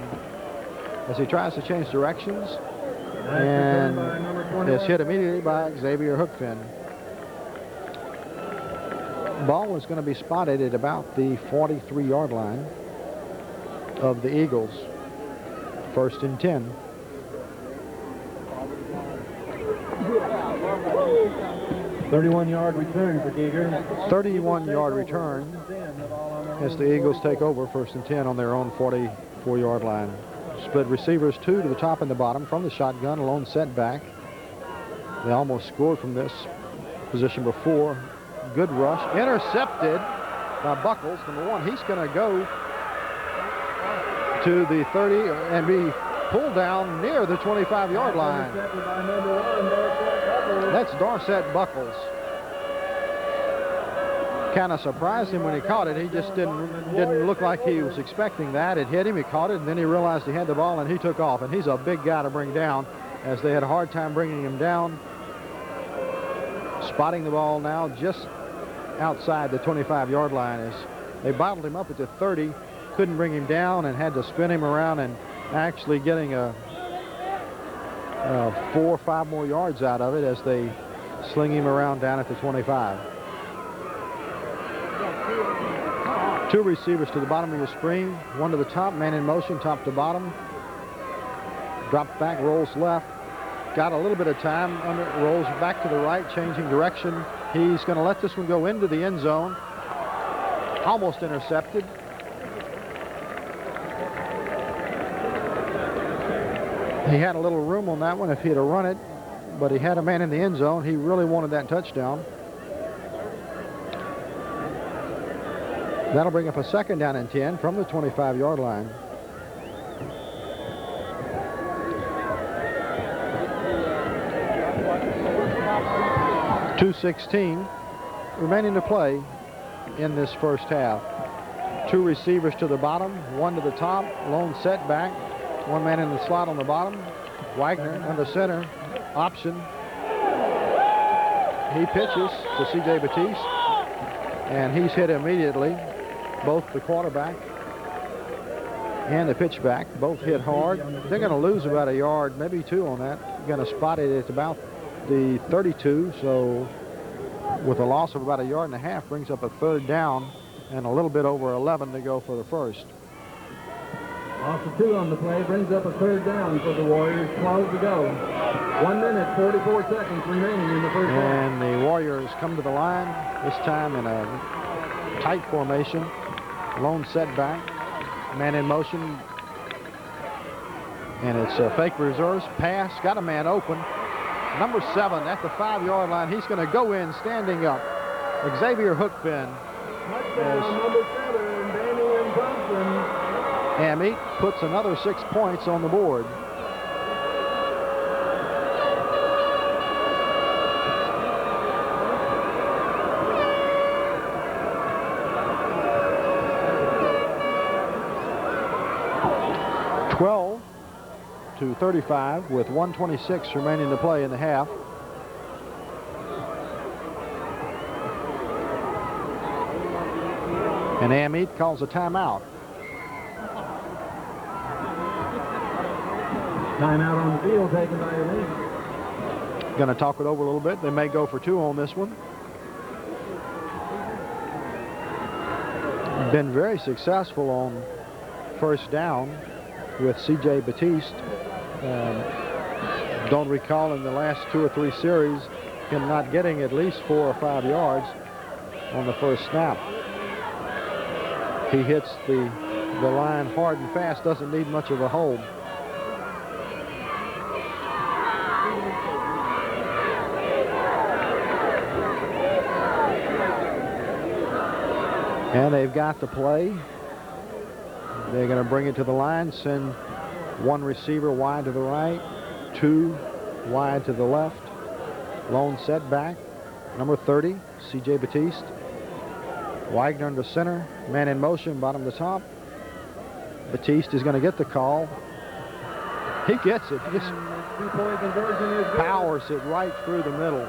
as he tries to change directions, and is hit immediately by Xavier Hookfin. Ball is going to be spotted at about the 43-yard line of the Eagles. 1st and 10. "31-yard return for Giger." 31-yard return as the Eagles take over 1st and 10 on their own 44-yard line. Split receivers, 2 to the top and the bottom from the shotgun, a lone setback. They almost scored from this position before. Good rush, intercepted by Buckles. Number 1, he's going to go to the 30 and be pulled down near the 25-yard line. That's Dorset Buckles. Kind of surprised him when he caught it. He just didn't look like he was expecting that. It hit him, he caught it, and then he realized he had the ball and he took off. And he's a big guy to bring down, as they had a hard time bringing him down. Spotting the ball now just outside the 25-yard line as they bottled him up at the 30, couldn't bring him down and had to spin him around, and actually getting 4 or 5 more yards out of it as they sling him around down at the 25. 2 receivers to the bottom of your screen, 1 to the top, man in motion, top to bottom. Drops back, rolls left. Got a little bit of time, rolls back to the right, changing direction. He's going to let this one go into the end zone. Almost intercepted. He had a little room on that one if he'd have run it, but he had a man in the end zone. He really wanted that touchdown. That'll bring up a 2nd down and 10 from the 25-yard line. .216 remaining to play in this first half. 2 receivers to the bottom, 1 to the top, lone setback, 1 man in the slot on the bottom. Wagner under center, option. He pitches to C.J. Batiste, and he's hit immediately. Both the quarterback and the pitchback both hit hard. They're going to lose about a yard, maybe 2 on that. Going to spot it at about the 32, so with a loss of about a yard and a half brings up a 3rd down and a little bit over 11 to go for the first. Loss of 2 on the play brings up a 3rd down for the Warriors. 12 to go. 1 minute, 44 seconds remaining in the first half. And the Warriors come to the line, this time in a tight formation. Lone setback, man in motion, and it's a fake reverse pass. Got a man open. Number 7 at the 5-yard line. He's going to go in standing up. Xavier Hookfin. Number 7, Damian Thompson. Amite puts another 6 points on the board. .35 with 1:26 remaining to play in the half. And Amite calls a timeout. Timeout on the field taken by Amite. Going to talk it over a little bit. They may go for 2 on this one. Been very successful on 1st down with C.J. Batiste. Don't recall in the last 2 or 3 series him not getting at least 4 or 5 yards on the first snap. He hits the line hard and fast, doesn't need much of a hold. And they've got the play. They're going to bring it to the line, send 1 receiver wide to the right, 2 wide to the left. Lone setback. number 30, C.J. Batiste. Wagner under center, man in motion, bottom to top. Batiste is going to get the call. He gets it. He just powers it right through the middle.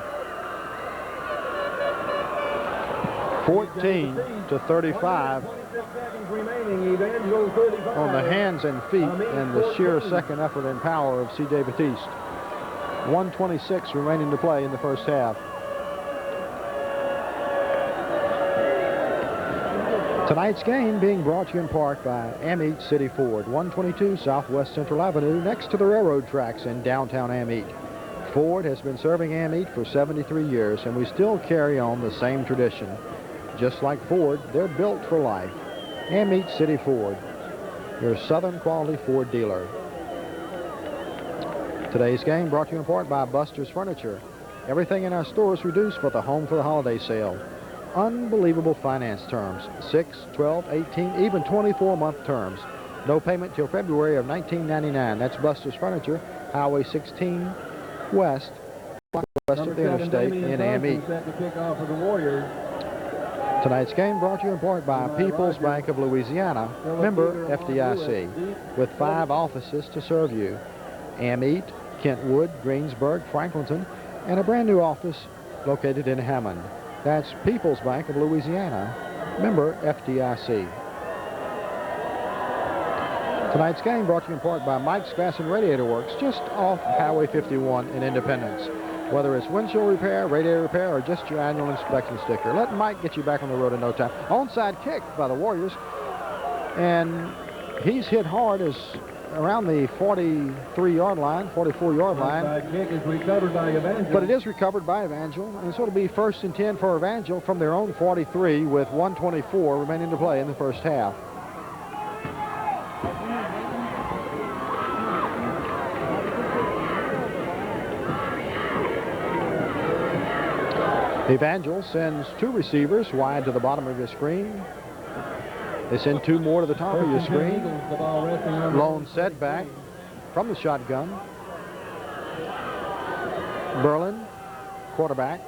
14-35 on the hands and feet and the sheer second effort and power of C.J. Batiste. 1:26 remaining to play in the first half. Tonight's game being brought to you in part by Amite City Ford, 122 Southwest Central Avenue, next to the railroad tracks in downtown Amite. Ford has been serving Amite for 73 years, and we still carry on the same tradition. Just like Ford, they're built for life. Amite City Ford, your Southern quality Ford dealer. Today's game brought to you in part by Buster's Furniture. Everything in our stores reduced for the Home for the Holiday sale. Unbelievable finance terms, 6, 12, 18, even 24-month terms. No payment till February of 1999. That's Buster's Furniture, Highway 16 West, west of the interstate in Amite. Tonight's game brought to you in part by People's Bank of Louisiana, member FDIC, with 5 offices to serve you. Amite, Kentwood, Greensburg, Franklinton, and a brand new office located in Hammond. That's People's Bank of Louisiana, member FDIC. Tonight's game brought to you in part by Mike's Gas and Radiator Works, just off Highway 51 in Independence. Whether it's windshield repair, radiator repair, or just your annual inspection sticker, let Mike get you back on the road in no time. Onside kick by the Warriors, and he's hit hard as around the 43-yard line, 44-yard line. Onside kick is recovered by Evangel. But it is recovered by Evangel, and so it'll be 1st and 10 for Evangel from their own 43 with 1:24 remaining to play in the first half. Evangel sends 2 receivers wide to the bottom of your screen. They send 2 more to the top of your screen. Lone setback from the shotgun. Berlin, quarterback.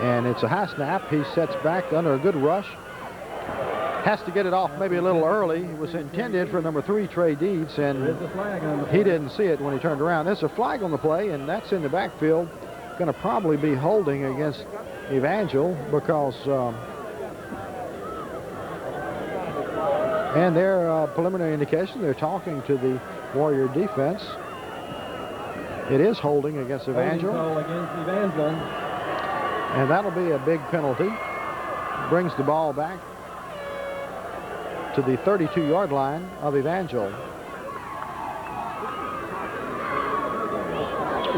And it's a high snap. He sets back under a good rush. Has to get it off maybe a little early. It was intended for number 3, Trey Deeds, and he didn't see it when he turned around. There's a flag on the play, and that's in the backfield. Going to probably be holding against Evangel because and their preliminary indication, they're talking to the Warrior defense. It is holding against Evangel. And that'll be a big penalty. Brings the ball back to the 32-yard line of Evangel.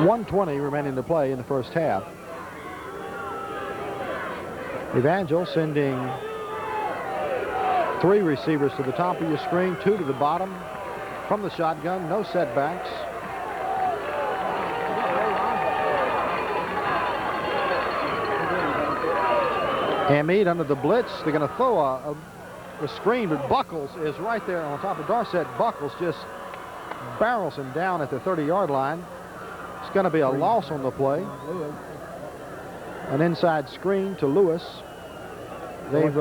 1:20 remaining to play in the first half. Evangel sending 3 receivers to the top of your screen, 2 to the bottom from the shotgun, no setbacks. Amite under the blitz. They're going to throw a screen, but Buckles is right there on top of Dorset. Buckles just barrels him down at the 30-yard line. It's going to be a loss on the play. An inside screen to Lewis. They've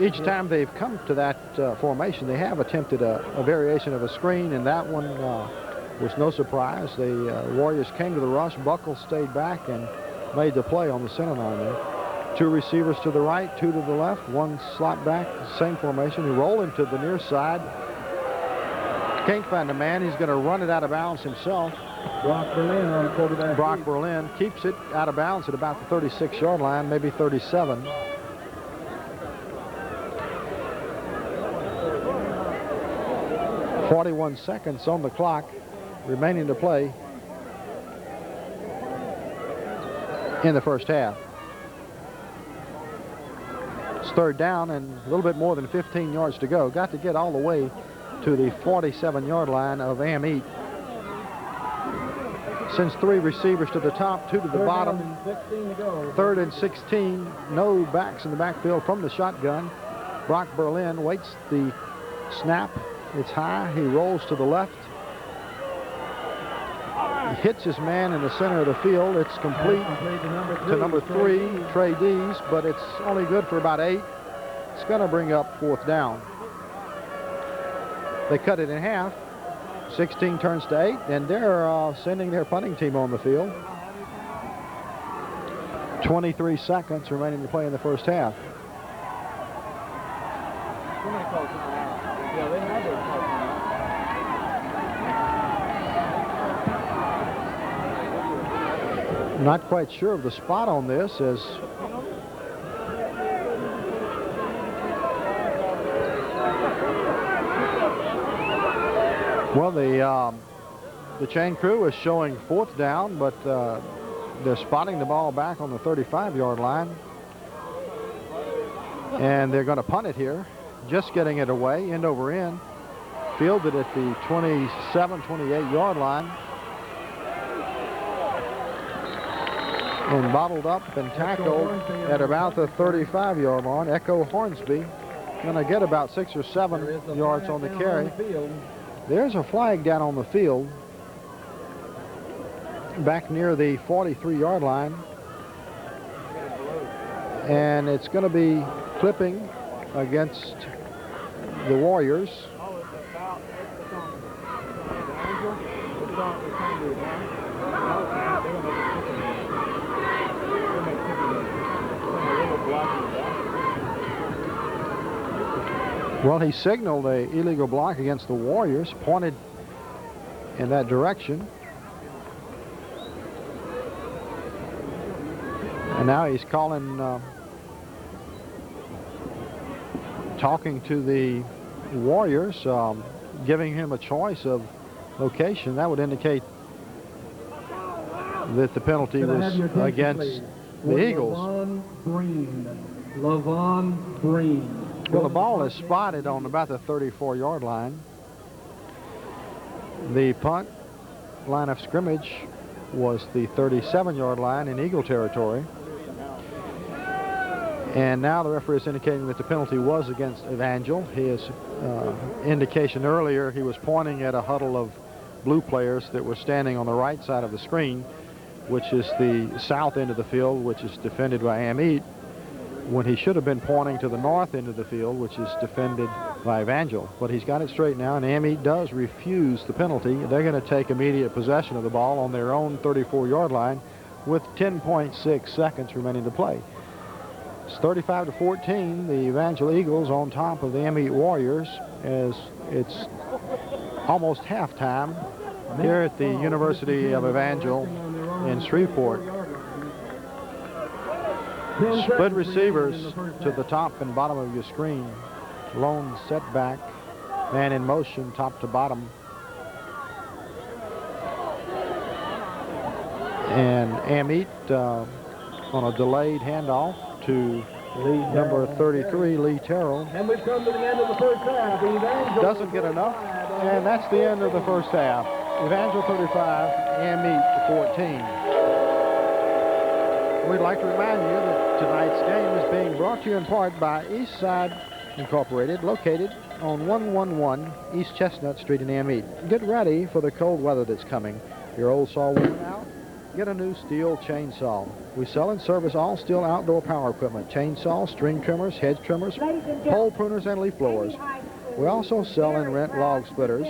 each time they've come to that formation, they have attempted a variation of a screen, and that one was no surprise. The Warriors came to the rush. Buckles stayed back and made the play on the center line there. 2 receivers to the right, 2 to the left, 1 slot back, same formation. He roll him to the near side. Can't find a man. He's going to run it out of bounds himself. Brock Berlin on quarterback. Brock Berlin keeps it out of bounds at about the 36-yard line, maybe 37. .41 seconds on the clock remaining to play in the first half. It's 3rd down and a little bit more than 15 yards to go. Got to get all the way to the 47-yard line of Amite. Sends 3 receivers to the top, 2 to the bottom. 3rd and 16. No backs in the backfield from the shotgun. Brock Berlin waits the snap. It's high. He rolls to the left. hits his man in the center of the field. It's complete to number 3, Trey Dees, but it's only good for about 8. It's going to bring up 4th down. They cut it in half. 16 turns to 8, and they're sending their punting team on the field. 23 seconds remaining to play in the first half. Not quite sure of the spot on this, as well, the chain crew is showing 4th down, but they're spotting the ball back on the 35-yard line, and they're going to punt it here, just getting it away, end over end, fielded at the 27, 28-yard line, and bottled up and tackled at about the 35-yard line. Echo Hornsby going to get about 6 or 7 yards on the carry. There's a flag down on the field back near the 43-yard line, and it's going to be clipping against the Warriors. Well, he signaled a illegal block against the Warriors, pointed in that direction. And now he's calling, talking to the Warriors, giving him a choice of location. That would indicate that the penalty was against the Eagles. LaVon Breen. Well, the ball is spotted on about the 34-yard line. The punt line of scrimmage was the 37-yard line in Eagle territory. And now the referee is indicating that the penalty was against Evangel. His indication earlier, he was pointing at a huddle of blue players that were standing on the right side of the screen, which is the south end of the field, which is defended by Amite, when he should have been pointing to the north end of the field, which is defended by Evangel. But he's got it straight now, and Amite does refuse the penalty. They're going to take immediate possession of the ball on their own 34-yard line with 10.6 seconds remaining to play. It's 35-14, the Evangel Eagles on top of the Amite Warriors, as it's almost halftime here at the University of Evangel in Shreveport. Split receivers to the top and bottom of your screen. Lone setback, man in motion, top to bottom. And Amite on a delayed handoff to number 33, Lee Terrell. And we've come to the end of the first half. Doesn't get enough, and that's the end of the first half. Evangel 35, Amite 14. We'd like to remind you that tonight's game is being brought to you in part by Eastside Incorporated, located on 111 East Chestnut Street in Amite. Get ready for the cold weather that's coming. Your old saw worn out? Get a new steel chainsaw. We sell and service all steel outdoor power equipment: chainsaws, string trimmers, hedge trimmers, pole pruners, and leaf blowers. We also sell and rent log splitters.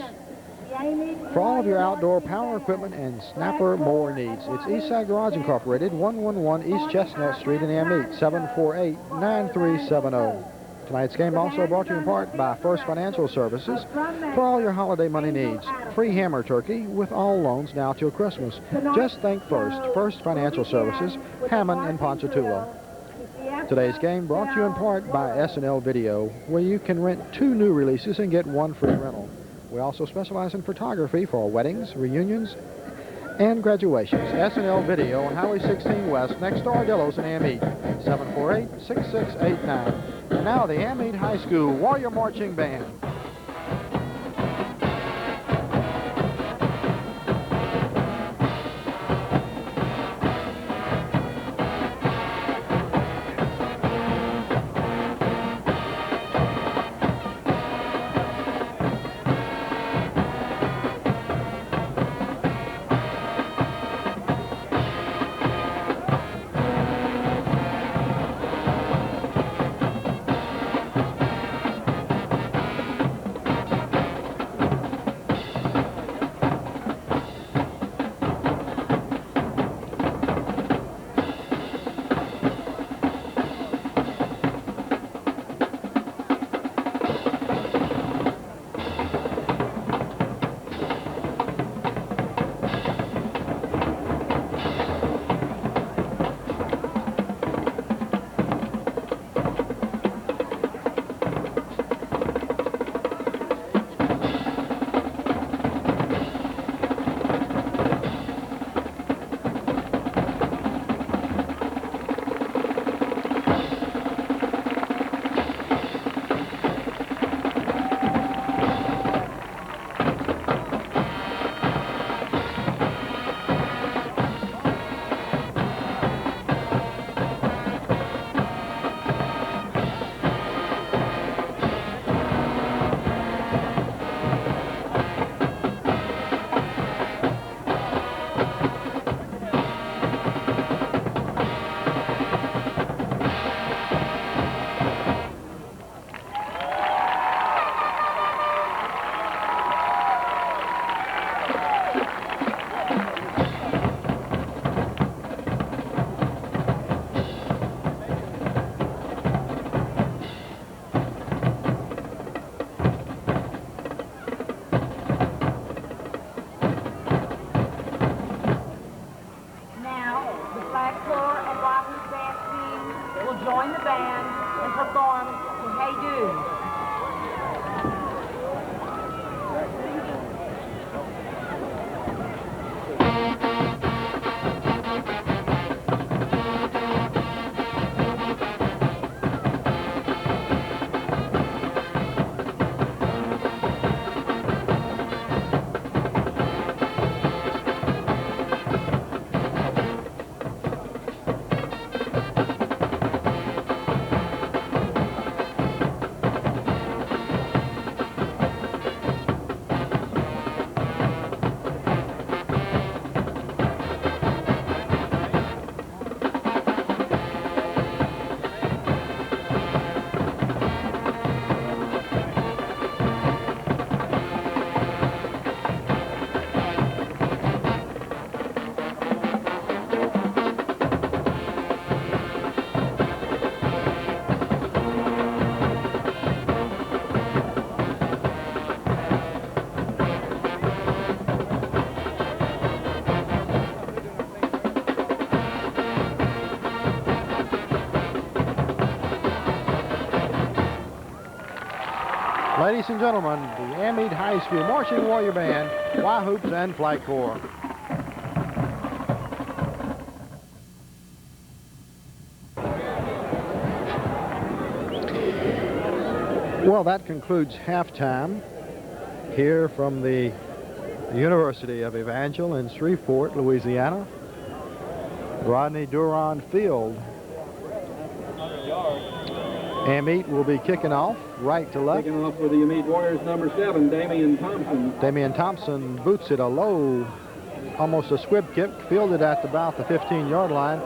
For all of your outdoor power equipment and snapper mower needs, it's Eastside Garage Incorporated, 111 East Chestnut Street in Amite, 748-9370. Tonight's game also brought to you in part by First Financial Services. For all your holiday money needs, free hammer turkey with all loans now till Christmas. Just think First Financial Services, Hammond and Ponchatoula. Today's game brought to you in part by S&L Video, where you can rent 2 new releases and get 1 free rental. We also specialize in photography for weddings, reunions, and graduations. S&L Video on Highway 16 West, next door Dillows in Amite, 748-6689. And now the Amite High School Warrior Marching Band. join the band and perform to Hey Dude. Ladies and gentlemen, the Amite High School Marching Warrior Band, Y Hoops and Flag Corps. Well, that concludes halftime here from the University of Evangel in Shreveport, Louisiana. Rodney Duron Field. Amite will be kicking off right to left. Kicking off for the Amite Warriors, number 7, Damian Thompson. Damian Thompson boots it a low, almost a squib kick, fielded at about the 15-yard line.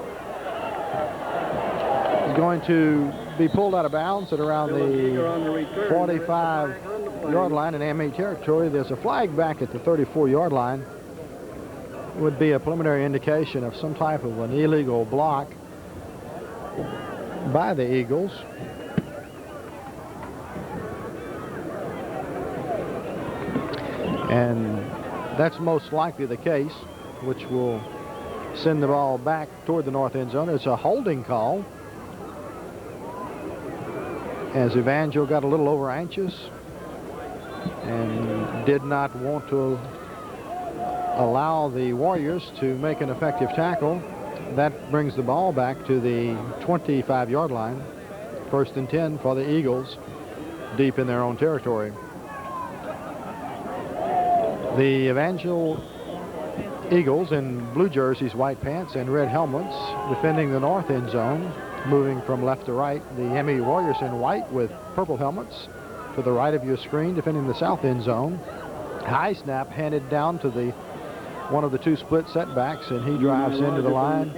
He's going to be pulled out of bounds at around the 45-yard line in Amite territory. There's a flag back at the 34-yard line. It would be a preliminary indication of some type of an illegal block by the Eagles. And that's most likely the case, which will send the ball back toward the north end zone. It's a holding call, as Evangel got a little over anxious and did not want to allow the Warriors to make an effective tackle. That brings the ball back to the 25-yard line. 1st and 10 for the Eagles, deep in their own territory. The Evangel Eagles in blue jerseys, white pants, and red helmets defending the north end zone, moving from left to right. The Amite Warriors in white with purple helmets to the right of your screen, defending the south end zone. High snap handed down to the one of the two split setbacks, and he drives into the line.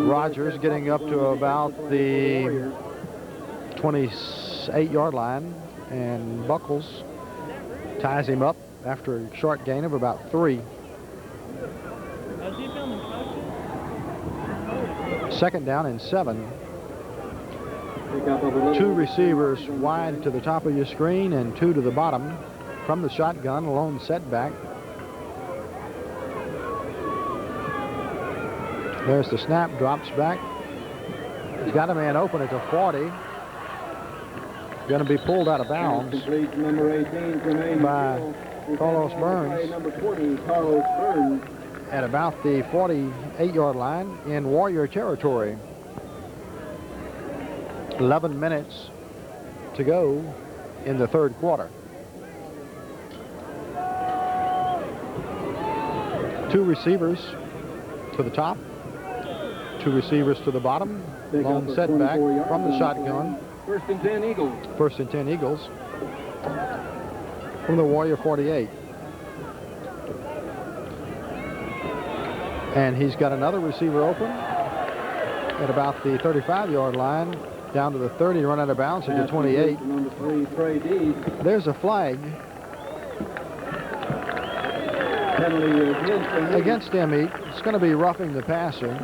Rogers getting up to about the 28-yard line, and Buckles ties him up after a short gain of about 3. Second down and 7. 2 receivers wide to the top of your screen and 2 to the bottom from the shotgun, a lone setback. There's the snap, drops back. He's got a man open at the 40. Going to be pulled out of bounds by Carlos Burns at about the 48-yard line in Warrior territory. 11 minutes to go in the third quarter. 2 receivers to the top, 2 receivers to the bottom. Long setback from the shotgun. 1st and 10 Eagles. 1st and 10 Eagles from the Warrior 48. And he's got another receiver open at about the 35-yard line, down to the 30, run out of bounds at the 28. Number 3, Trey Dees. There's a flag Penalty against Amite. It's going to be roughing the passer.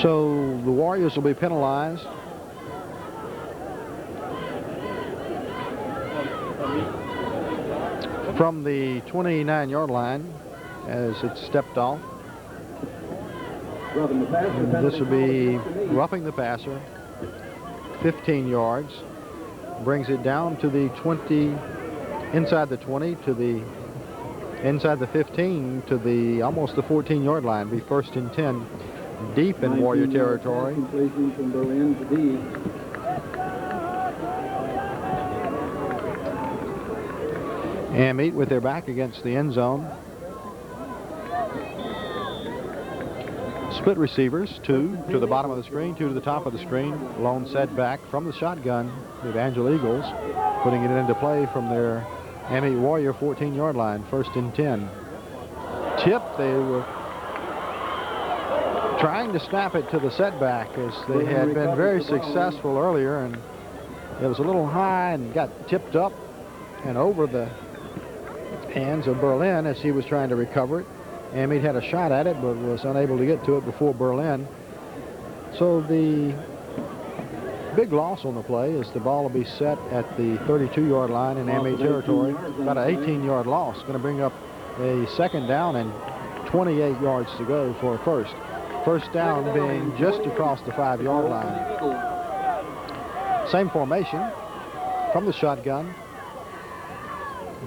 So the Warriors will be penalized. from the 29-yard line as it's stepped off. And this will be roughing the passer, 15 yards. Brings it down to the 20, inside the 20 to the inside the 15 to the almost the 14-yard line. Be first and 10, deep in Warrior territory. Amite with their back against the end zone. Split receivers, 2 to the bottom of the screen, 2 to the top of the screen. Lone setback from the shotgun, the Evangel Eagles, putting it into play from their Amite Warrior 14-yard line, first and 10. Tip, they were trying to snap it to the setback as they had been very successful earlier, and it was a little high and got tipped up and over the hands of Berlin as he was trying to recover it. Amite had a shot at it but was unable to get to it before Berlin. So the big loss on the play is the ball will be set at the 32-yard line in Amite territory. About an 18-yard loss. Going to bring up a second down and 28 yards to go for a first. First down being just across the 5-yard line. Same formation from the shotgun.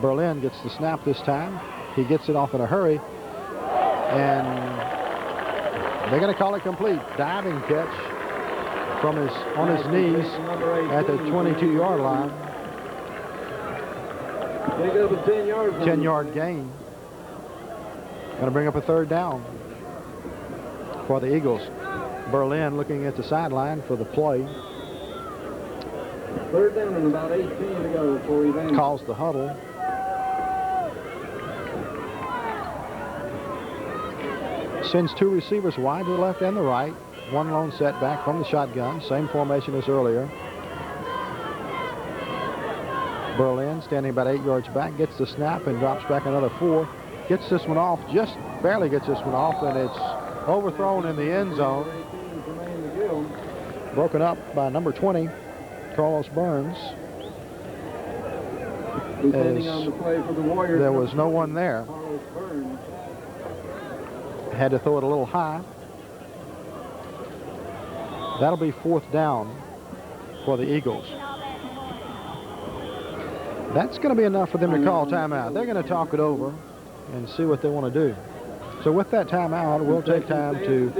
Berlin gets the snap this time. He gets it off in a hurry. And they're going to call it complete. Diving catch from on his knees at the 22-yard line. 10-yard gain. Going to bring up a third down for the Eagles. Berlin looking at the sideline for the play. Third down and about 18 to go for Evangel. Calls the huddle. Sends 2 receivers wide to the left and the right. 1 lone setback from the shotgun. Same formation as earlier. Berlin standing about 8 yards back. Gets the snap and drops back another 4. Gets this one off. Just barely gets this one off. And it's overthrown in the end zone. Broken up by number 20, Carlos Burns. There was no one there. Had to throw it a little high. That'll be 4th down for the Eagles. That's going to be enough for them to call timeout. They're going to talk it over and see what they want to do. So with that timeout, we'll take time to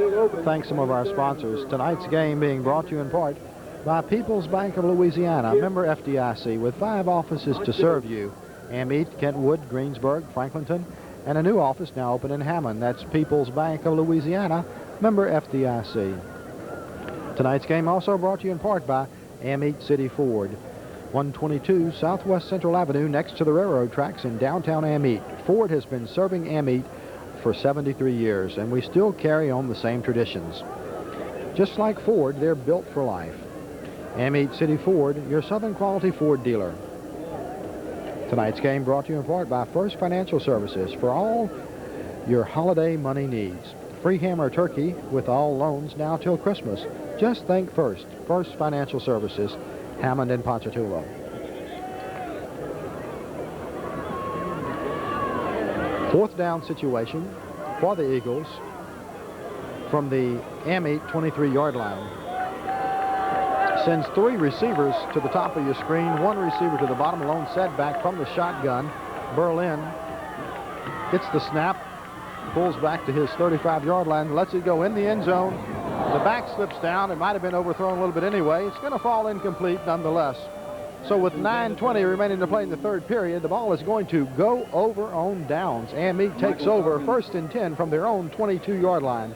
thank some of our sponsors. Tonight's game being brought to you in part by People's Bank of Louisiana, member FDIC, with 5 offices to serve you. Amite, Kentwood, Greensburg, Franklinton, and a new office now open in Hammond. That's People's Bank of Louisiana, member FDIC. Tonight's game also brought to you in part by Amite City Ford, 122 Southwest Central Avenue next to the railroad tracks in downtown Amite. Ford has been serving Amite for 73 years, and we still carry on the same traditions. Just like Ford, they're built for life. Amite City Ford, your Southern quality Ford dealer. Tonight's game brought to you in part by First Financial Services for all your holiday money needs. Free ham or turkey with all loans now till Christmas. Just think First. First Financial Services, Hammond and Ponchatoula. Fourth down situation for the Eagles from the Amite 23-yard line. Sends 3 receivers to the top of your screen, 1 receiver to the bottom, lone setback from the shotgun. Berlin gets the snap, pulls back to his 35-yard line, lets it go in the end zone. The back slips down. It might have been overthrown a little bit anyway. It's going to fall incomplete nonetheless. So with 9:20 remaining to play in the third period, the ball is going to go over on downs. Amite takes over first and 10 from their own 22-yard line.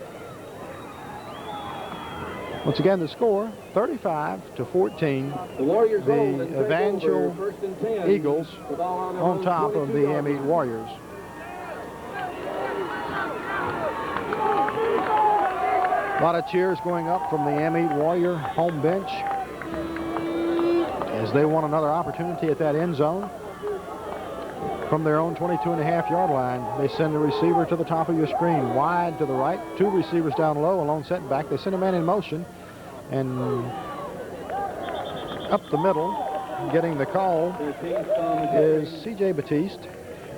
Once again, the score, 35-14. The Evangel Eagles on top of the Amite Warriors. A lot of cheers going up from the Amite Warrior home bench as they want another opportunity at that end zone. From their own 22.5-yard line, they send the receiver to the top of your screen, wide to the right, 2 receivers down low, a lone setback. They send a man in motion, and up the middle, getting the call is C.J. Batiste,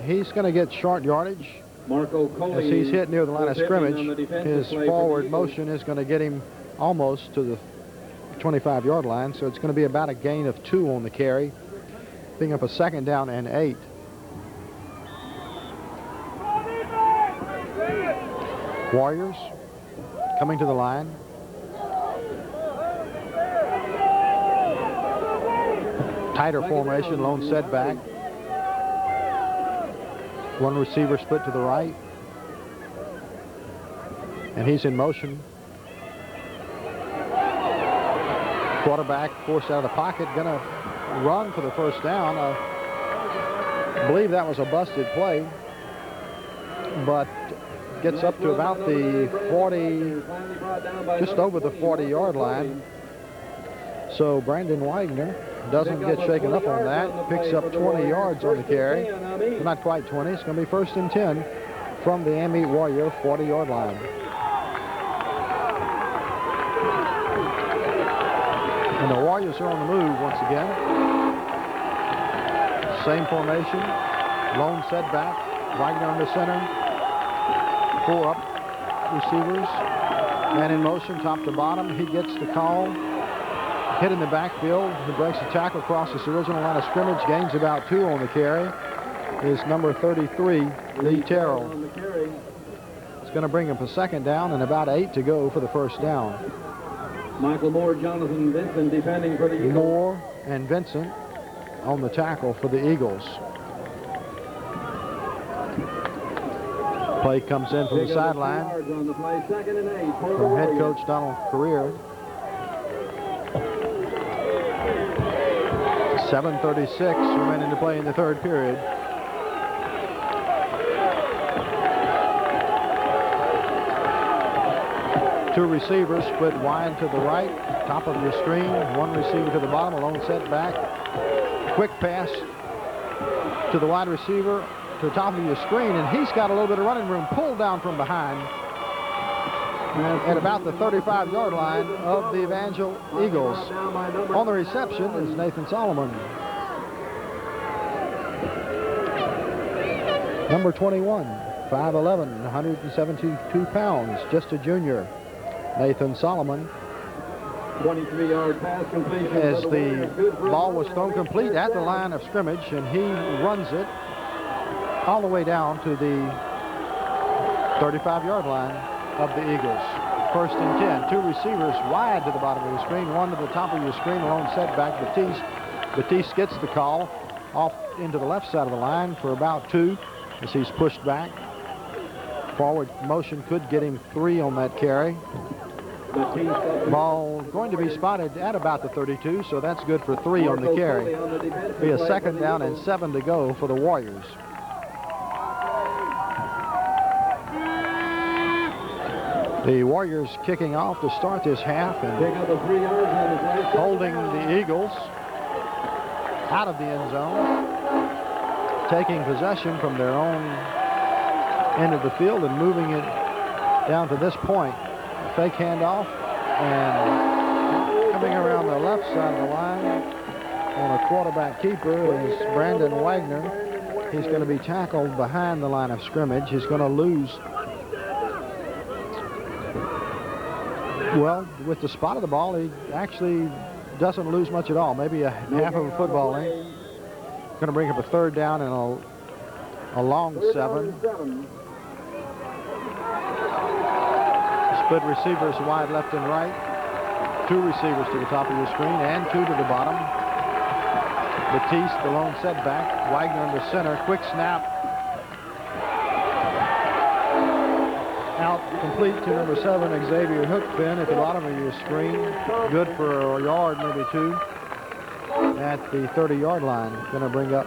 he's going to get short yardage. Marco As he's hit near the line of scrimmage, his forward motion is going to get him almost to the 25-yard line, so it's going to be about a gain of 2 on the carry, picking up a 2nd down and 8. Warriors coming to the line. Tighter formation, lone setback. One receiver split to the right. And he's in motion. Quarterback forced out of the pocket, gonna run for the 1st down. I believe that was a busted play, but gets up to about the 40, just over the 40-yard line. So Brandon Wagner doesn't get shaken up on that. Picks up 20 yards on the carry. Not quite 20. It's going to be 1st and 10 from the Amite Warrior 40-yard line. And the Warriors are on the move once again. Same formation. Lone setback. Wagner under center. 4 up receivers. Man in motion, top to bottom. He gets the call. Hit in the backfield. He breaks the tackle across his original line of scrimmage. Gains about 2 on the carry. Is number 33, Lee Terrell. It's going to bring up a 2nd down and about 8 to go for the 1st down. Michael Moore, Jonathan Vincent defending for the Eagles. Moore and Vincent on the tackle for the Eagles. Play comes in from the sideline from head coach Donald Career. 7:36 remaining to play in the 3rd period. Two receivers split wide to the right, top of your screen. One receiver to the bottom, a lone setback. Quick pass to the wide receiver to the top of your screen, and he's got a little bit of running room. Pulled down from behind at about the 35-yard line of the Evangel Eagles. On the reception is Nathan Solomon. Number 21, 5'11", 172 pounds, just a junior. Nathan Solomon. 23-yard pass completion. As the ball was thrown complete at the line of scrimmage, and he runs it all the way down to the 35-yard line of the Eagles. 1st and 10. Two receivers wide to the bottom of the screen, one to the top of your screen, a lone setback. Batiste gets the call off into the left side of the line for about 2 as he's pushed back. Forward motion could get him 3 on that carry. Ball going to be spotted at about the 32, so that's good for 3 on the carry. Be a 2nd down and 7 to go for the Warriors. The Warriors kicking off to start this half and holding the Eagles out of the end zone, taking possession from their own end of the field and moving it down to this point. A fake handoff, and coming around the left side of the line on a quarterback keeper is Brandon Wagner. He's going to be tackled behind the line of scrimmage. He's going to lose, well, with the spot of the ball, he actually doesn't lose much at all, maybe a half of a football length. Going to bring up a 3rd down and a long 7. Split receivers wide left and right. 2 receivers to the top of your screen and 2 to the bottom. Batiste, the lone setback. Wagner under center. Quick snap. Out complete to number 7, Xavier Hookfin at the bottom of your screen. Good for a yard, maybe 2. At the 30-yard line. Going to bring up.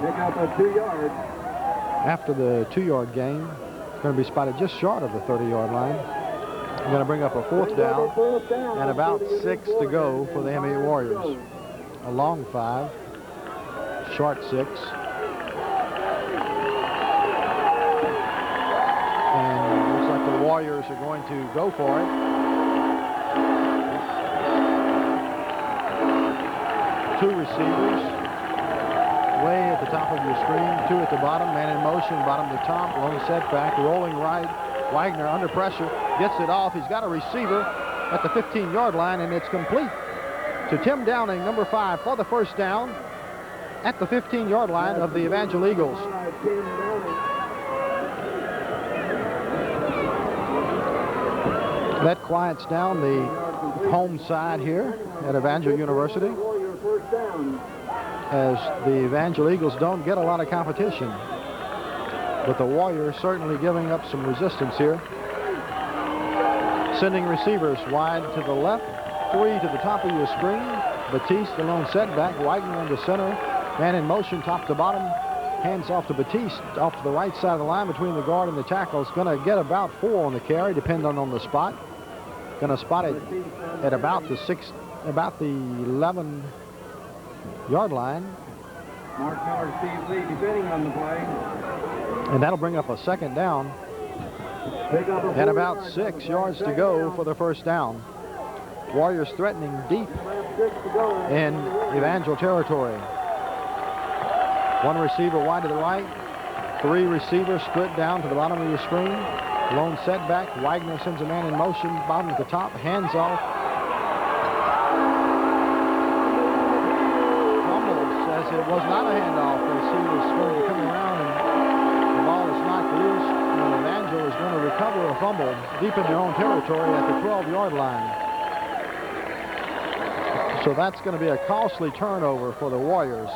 Pick up a 2 yards. After the 2-yard gain. Going to be spotted just short of the 30-yard line. I'm going to bring up a 4th down and about 6 to go for the Amite Warriors. A long 5, short 6. And it looks like the Warriors are going to go for it. 2 receivers. way at the top of your screen, 2 at the bottom, man in motion, bottom to top, lone setback, rolling right. Wagner under pressure, gets it off. He's got a receiver at the 15-yard line, and it's complete to Tim Downing, number 5, for the first down at the 15-yard line of the Evangel Eagles. That quiets down the home side here at Evangel University, as the Evangel Eagles don't get a lot of competition. But the Warriors certainly giving up some resistance here. Sending receivers wide to the left, 3 to the top of your screen. Batiste, the lone setback, Wagner into center. Man in motion, top to bottom. Hands off to Batiste, off to the right side of the line between the guard and the tackle. It's going to get about 4 on the carry, depending on the spot. Going to spot it at about the 11-yard line. Mark Miller, Steve Lee, defending on the play. And that'll bring up a second down. And about 6 yards to go for the first down. Warriors threatening deep in Evangel territory. 1 receiver wide to the right. 3 receivers split down to the bottom of your screen. Lone setback. Wagner sends a man in motion. Bottom at the top. Hands off. Fumble says it was not a handoff. They see it's going to come around and the ball is knocked loose. And Evangel is going to recover a fumble deep in their own territory at the 12-yard line. So that's going to be a costly turnover for the Warriors,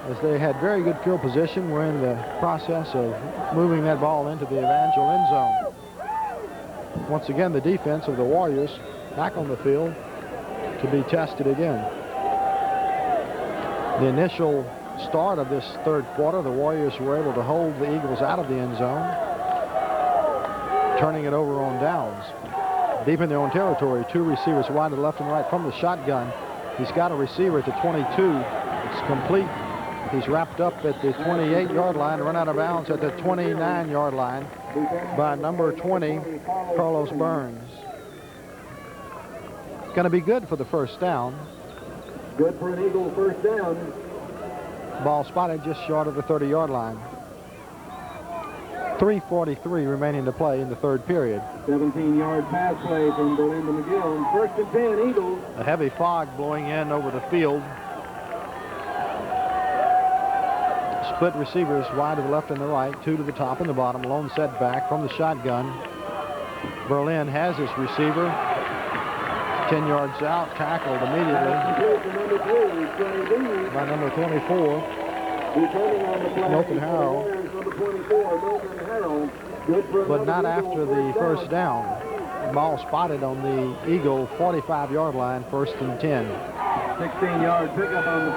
as they had very good field position. We're in the process of moving that ball into the Evangel end zone. Once again, the defense of the Warriors back on the field to be tested again. The initial start of this third quarter, the Warriors were able to hold the Eagles out of the end zone, turning it over on downs. Deep in their own territory, 2 receivers wide to the left and right from the shotgun. He's got a receiver at the 22. It's complete. He's wrapped up at the 28-yard line, run out of bounds at the 29-yard line by number 20, Carlos Burns. It's going to be good for the first down. Good for an Eagle first down. Ball spotted just short of the 30-yard line. 3:43 remaining to play in the third period. 17-yard pass play from Belinda McGill. First and 10, Eagles. A heavy fog blowing in over the field. Split receivers wide to the left and the right, 2 to the top and the bottom. Lone setback from the shotgun. Berlin has his receiver. 10 yards out, tackled immediately by number 24, Milton Harrell. But not after the first down. Ball spotted on the Eagle 45-yard line, first and 10. 16-yard pickup on the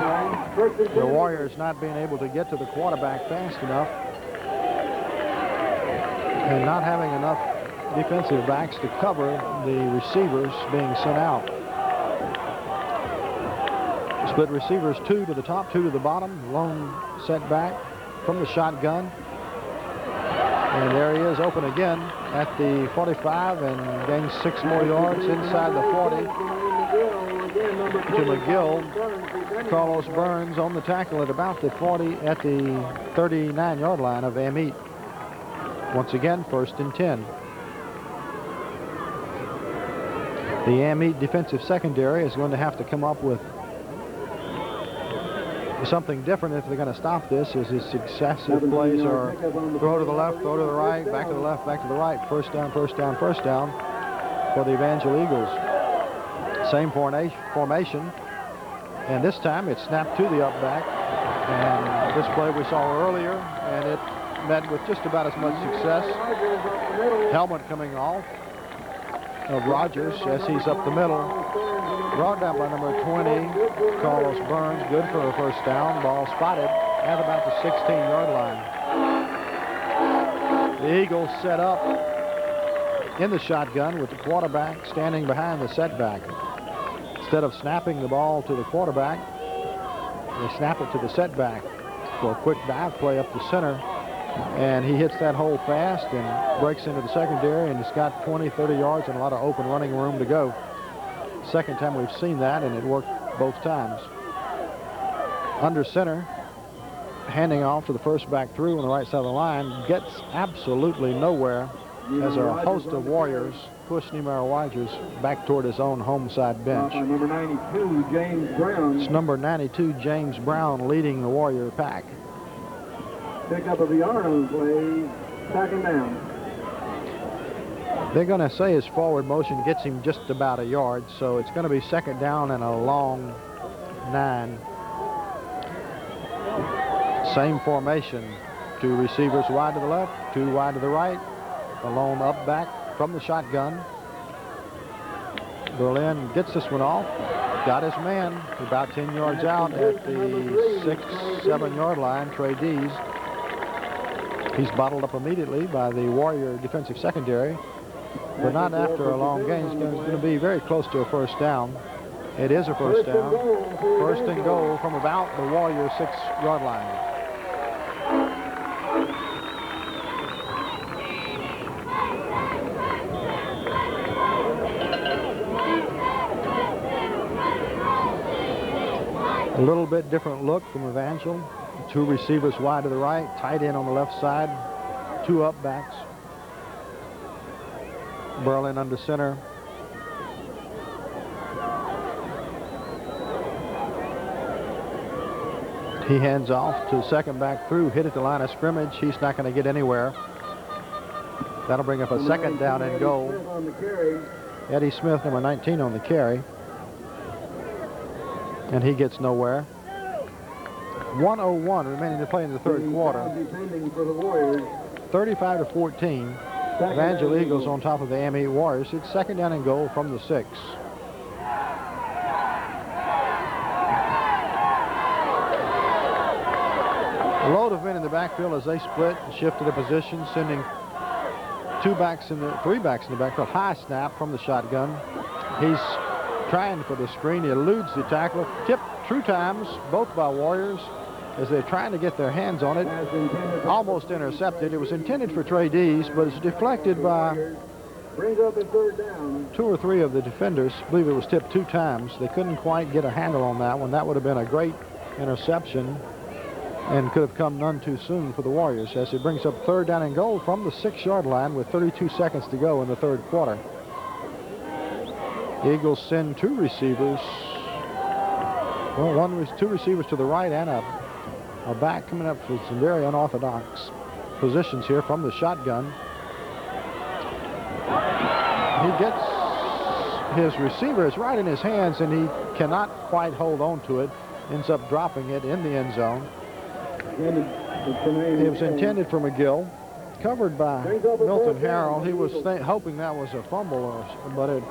play. The Warriors not being able to get to the quarterback fast enough and not having enough defensive backs to cover the receivers being sent out. Split receivers, 2 to the top, 2 to the bottom. Lone setback from the shotgun. And there he is, open again at the 45 and gains 6 more yards inside the 40 to McGill. Carlos Burns on the tackle at about the 40 at the 39-yard line of Amite. Once again, first and 10. The Amite defensive secondary is going to have to come up with something different if they're going to stop this, as his successive plays are throw to the left, throw to the right, back to the left, back to the right, first down, first down, first down for the Evangel Eagles. Same formation, and this time it's snapped to the up back, and this play we saw earlier, and it met with just about as much success. Helmet coming off of Rogers as he's up the middle. Brought down by number 20, Carlos Burns. Good for a first down. Ball spotted at about the 16-yard line. The Eagles set up in the shotgun with the quarterback standing behind the setback. Instead of snapping the ball to the quarterback, they snap it to the setback for a quick dive play up the center. And he hits that hole fast and breaks into the secondary, and it's got 20, 30 yards and a lot of open running room to go. Second time we've seen that, and it worked both times. Under center handing off to the first back through on the right side of the line, gets absolutely nowhere as a host of Warriors push Nehemiah Rogers back toward his own home side bench. Number 92, James Brown. It's number 92, James Brown, leading the Warrior pack. Pick up of the Arnold play, second down. They're going to say his forward motion gets him just about a yard, so it's going to be second down and a long 9. Same formation. 2 receivers wide to the left, 2 wide to the right. A lone up back from the shotgun. Berlin gets this one off. Got his man about 10 yards out at the 6, 7 yard line. Trey Dees. He's bottled up immediately by the Warrior defensive secondary, but not after a long gain. It's going to be very close to a first down. It is a first down. First and goal from about the Warrior 6 yard line. A little bit different look from Evangel. 2 receivers wide to the right, tight end on the left side, 2 up backs. Berlin under center. He hands off to second back through, hit at the line of scrimmage. He's not going to get anywhere. That'll bring up a second down and goal. Eddie Smith, number 19 on the carry. And he gets nowhere. 1:01 remaining to play in the third quarter. 35-14. Evangel Eagles on top of the Amite Warriors. It's second down and goal from the 6. A load of men in the backfield as they split and shifted a position, sending 3 backs in the backfield. High snap from the shotgun. He's trying for the screen. He eludes the tackler. Tipped 2 times, both by Warriors, as they're trying to get their hands on it. Almost intercepted. It was intended for Trey Dees, but it's deflected by 2 or 3 of the defenders. I believe it was tipped 2 times. They couldn't quite get a handle on that one. That would have been a great interception and could have come none too soon for the Warriors, as it brings up third down and goal from the 6 yard line with 32 seconds to go in the third quarter. The Eagles send 2 receivers. Well, 2 receivers to the right and a back coming up for some very unorthodox positions here from the shotgun. He gets his receiver is right in his hands, and he cannot quite hold on to it. Ends up dropping it in the end zone. It was intended for McGill, covered by Milton Harrell. He was hoping that was a fumble, but it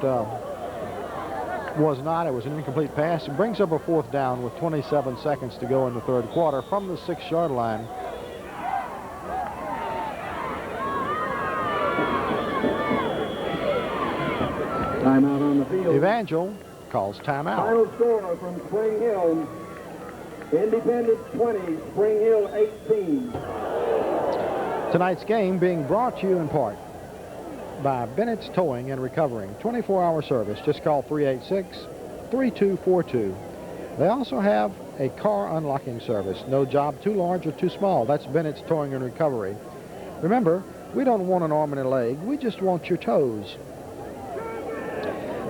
was not. It was an incomplete pass. It brings up a fourth down with 27 seconds to go in the third quarter from the 6 yard line. Timeout on the field. Evangel calls timeout. Final score from Spring Hill. Independence 20, Spring Hill 18. Tonight's game being brought to you in part by Bennett's Towing and Recovering. 24-hour service. Just call 386-3242. They also have a car unlocking service. No job too large or too small. That's Bennett's Towing and Recovery. Remember, we don't want an arm and a leg. We just want your toes.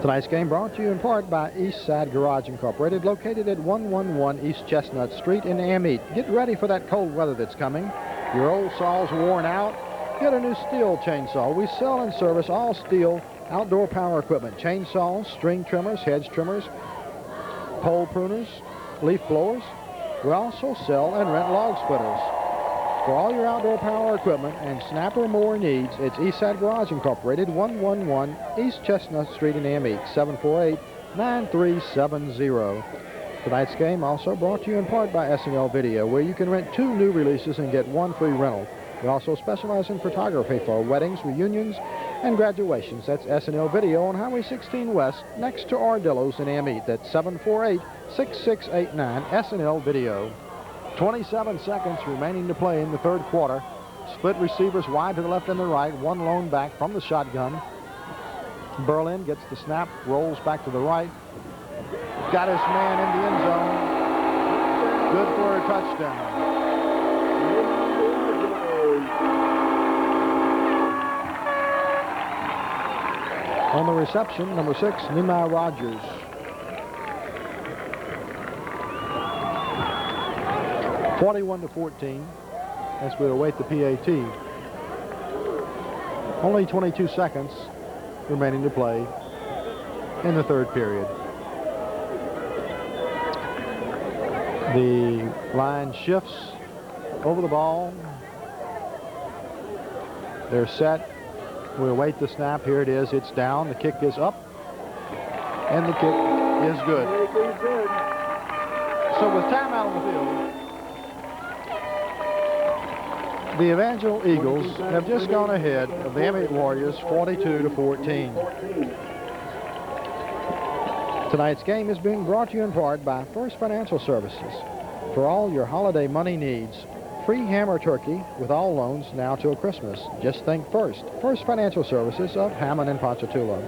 Tonight's game brought to you in part by East Side Garage Incorporated, located at 111 East Chestnut Street in Amite. Get ready for that cold weather that's coming. Your old saw's worn out. Get a new steel chainsaw. We sell and service all steel outdoor power equipment. Chainsaws, string trimmers, hedge trimmers, pole pruners, leaf blowers. We also sell and rent log splitters. For all your outdoor power equipment and snapper mower needs, it's Eastside Garage Incorporated, 111 East Chestnut Street in Amite, 748-9370. Tonight's game also brought to you in part by S&L Video, where you can rent 2 new releases and get 1 free rental. We also specialize in photography for weddings, reunions, and graduations. That's S&L Video on Highway 16 West, next to Ardillo's in Amite. That's 748-6689, S&L Video. 27 seconds remaining to play in the third quarter. Split receivers wide to the left and the right. 1 lone back from the shotgun. Berlin gets the snap, rolls back to the right. Got his man in the end zone. Good for a touchdown. On the reception, number 6, Nehemiah Rogers. (41-14) as we await the PAT. Only 22 seconds remaining to play in the third period. The line shifts over the ball. They're set. We await the snap. Here it is. It's down. The kick is up. And the kick is good. So with time out on the field, the Evangel Eagles have just gone ahead of the Amite Warriors 42-14. Tonight's game is being brought to you in part by First Financial Services. For all your holiday money needs, free ham or turkey with all loans now till Christmas. Just think First. First Financial Services of Hammond and Ponchatoula.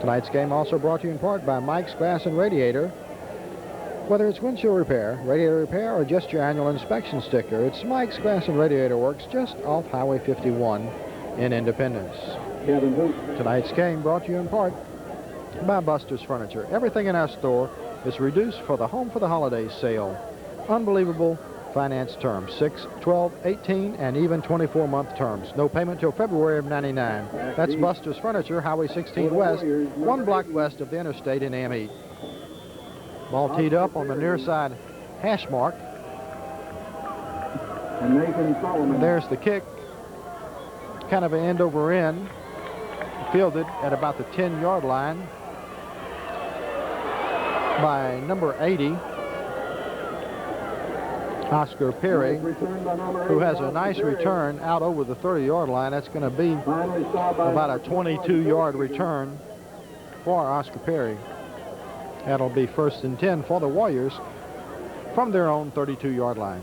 Tonight's game also brought to you in part by Mike's Glass and Radiator. Whether it's windshield repair, radiator repair, or just your annual inspection sticker, it's Mike's Glass and Radiator Works just off Highway 51 in Independence. Tonight's game brought to you in part by Buster's Furniture. Everything in our store is reduced for the Home for the Holidays sale. Unbelievable finance terms, 6, 12, 18, and even 24-month terms. No payment till February of '99. That's Buster's Furniture, Highway 16 West, 1 block west of the interstate in Amite. Ball teed up on the near side hash mark. There's the kick. Kind of an end over end. Fielded at about the 10-yard line by number 80, Oscar Perry, who has a nice return out over the 30-yard line. That's going to be about a 22-yard return for Oscar Perry. That'll be 1st and 10 for the Warriors from their own 32-yard line.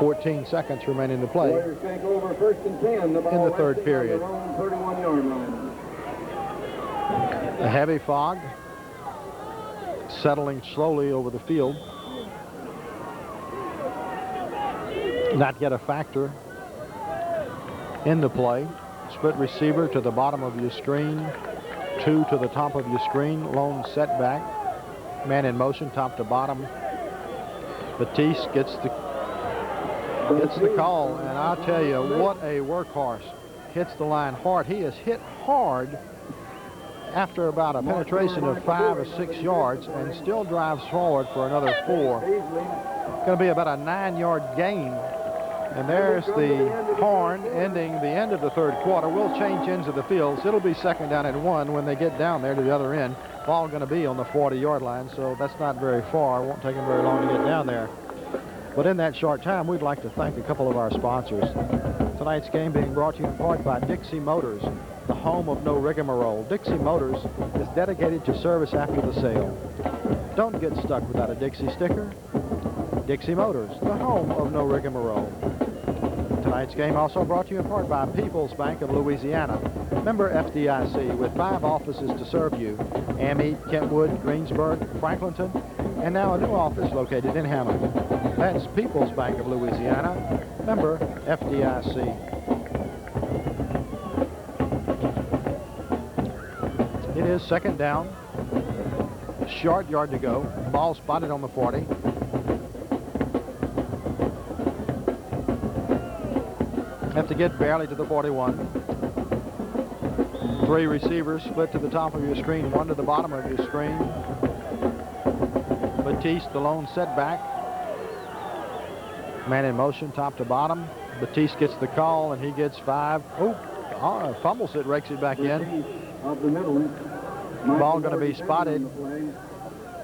14 seconds remaining to play in the third period. A heavy fog settling slowly over the field. Not yet a factor in the play. Split receiver to the bottom of your screen. 2 to the top of your screen. Lone setback. Man in motion, top to bottom. Batiste gets the call, and I'll tell you, what a workhorse. Hits the line hard. He is hit hard after about a penetration of 5 or 6 yards and still drives forward for another 4. Going to be about a 9-yard gain. And there's the horn ending the end of the third quarter. We'll change ends of the field. So it'll be 2nd down and 1 when they get down there to the other end. Ball going to be on the 40-yard line, so that's not very far. It won't take them very long to get down there. But in that short time, we'd like to thank a couple of our sponsors. Tonight's game being brought to you in part by Dixie Motors, the home of no rigmarole. Dixie Motors is dedicated to service after the sale. Don't get stuck without a Dixie sticker. Dixie Motors, the home of no rigmarole. Tonight's game also brought to you in part by People's Bank of Louisiana, member FDIC, with 5 offices to serve you: Amite, Kentwood, Greensburg, Franklinton, and now a new office located in Hammond. That's People's Bank of Louisiana, member FDIC. It is 2nd down, short yard to go. Ball spotted on the 40. Have to get barely to the 41. 3 receivers split to the top of your screen, 1 to the bottom of your screen. Batiste, the lone setback. Man in motion, top to bottom. Batiste gets the call, and he gets 5. Fumbles it, rakes it back in. Ball going to be spotted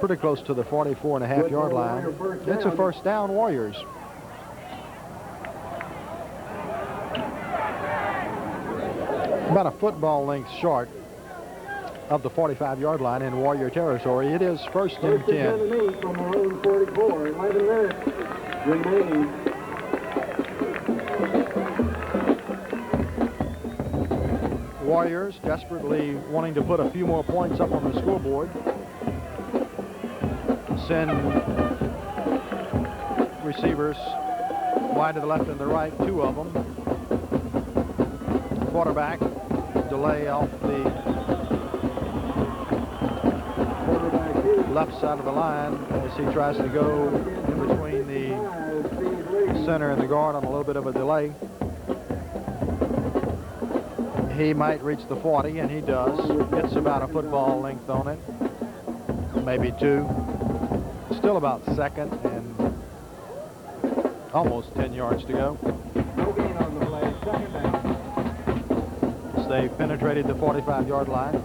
pretty close to the 44.5-yard line. It's a 1st down, Warriors. About a football length short of the 45-yard line in Warrior territory. It is 1st and 10. From our own 44, 11 minutes remaining. Warriors desperately wanting to put a few more points up on the scoreboard. Send receivers, wide to the left and the right, 2 of them. Quarterback, delay off the left side of the line as he tries to go in between the center and the guard on a little bit of a delay. He might reach the 40, and he does. Gets about a football length on it, maybe 2. Still about second and almost 10 yards to go. No gain on the play. Second down. As they penetrated the 45-yard line.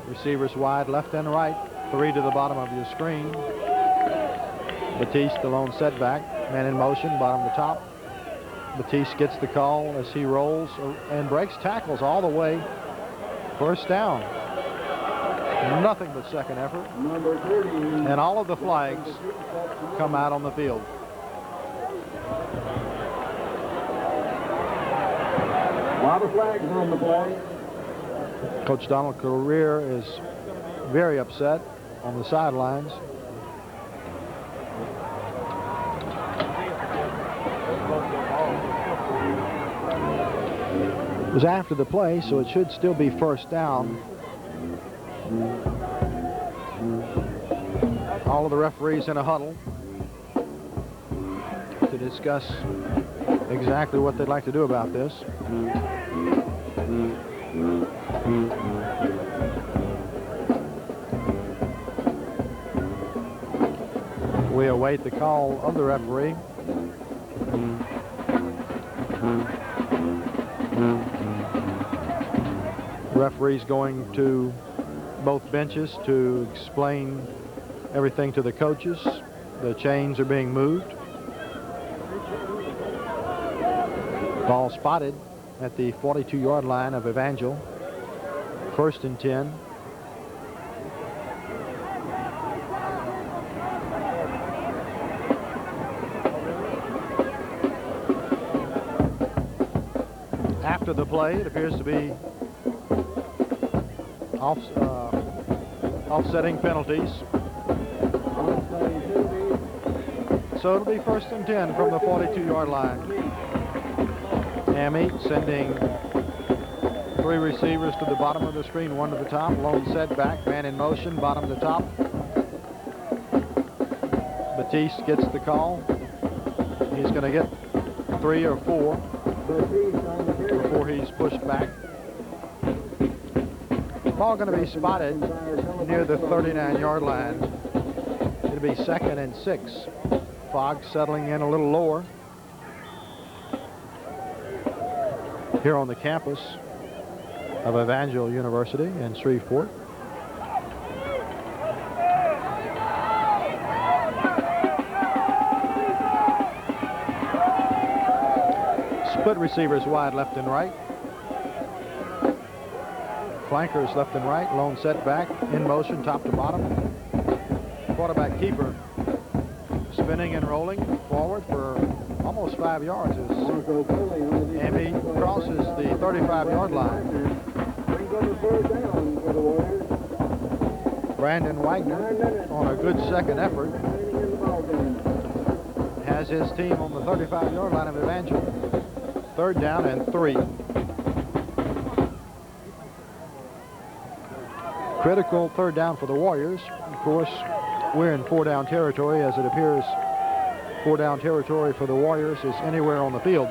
Receivers wide left and right. 3 to the bottom of your screen. Batiste, the lone setback. Man in motion, bottom to top. Batiste gets the call as he rolls and breaks tackles all the way. First down. Nothing but second effort. Number 30. And all of the flags come out on the field. A lot of flags on the play. Coach Donald Career is very upset on the sidelines. It was after the play, so it should still be first down. All of the referees in a huddle to discuss exactly what they'd like to do about this. We await the call of the referee. The referee's going to both benches to explain everything to the coaches. The chains are being moved. Ball spotted at the 42-yard line of Evangel. First and 10. After the play, it appears to be offsetting penalties. So it'll be first and 10 from the 42-yard line. Amite sending 3 receivers to the bottom of the screen, 1 to the top. Lone setback, man in motion, bottom to top. Batiste gets the call. He's going to get 3 or 4 before he's pushed back. Ball going to be spotted near the 39-yard line. It'll be second and 6. Fog settling in a little lower here on the campus of Evangel University in Shreveport. Split receivers wide left and right. Flankers left and right. Lone setback in motion top to bottom. Quarterback keeper spinning and rolling forward for almost 5 yards as Amite crosses the 35-yard line. Brandon Wagner on a good second effort has his team on the 35-yard line of Evangel. Third down and 3. Critical third down for the Warriors. Of course, we're in 4-down territory, as it appears 4-down territory for the Warriors is anywhere on the field.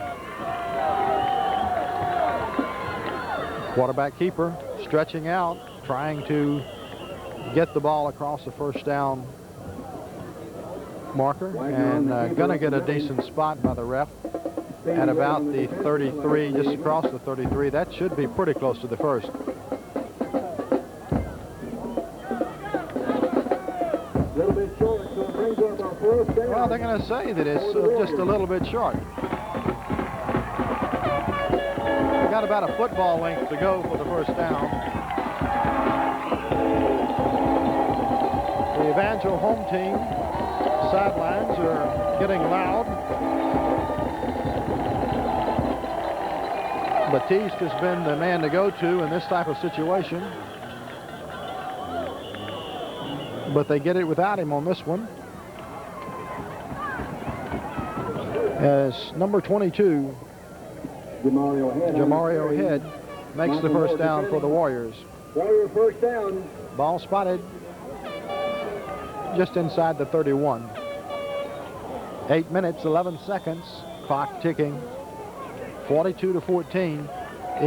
Quarterback keeper stretching out, trying to get the ball across the first down marker, and gonna get a decent spot by the ref at about the 33, just across the 33. That should be pretty close to the first. Well, they're going to say that it's just a little bit short. We've got about a football length to go for the first down. The Evangel home team sidelines are getting loud. Batiste has been the man to go to in this type of situation. but they get it without him on this one. As number 22, Jamario Head, makes the first down for the Warriors. Warrior first down. Ball spotted just inside the 31. 8 minutes, 11 seconds, clock ticking. 42-14,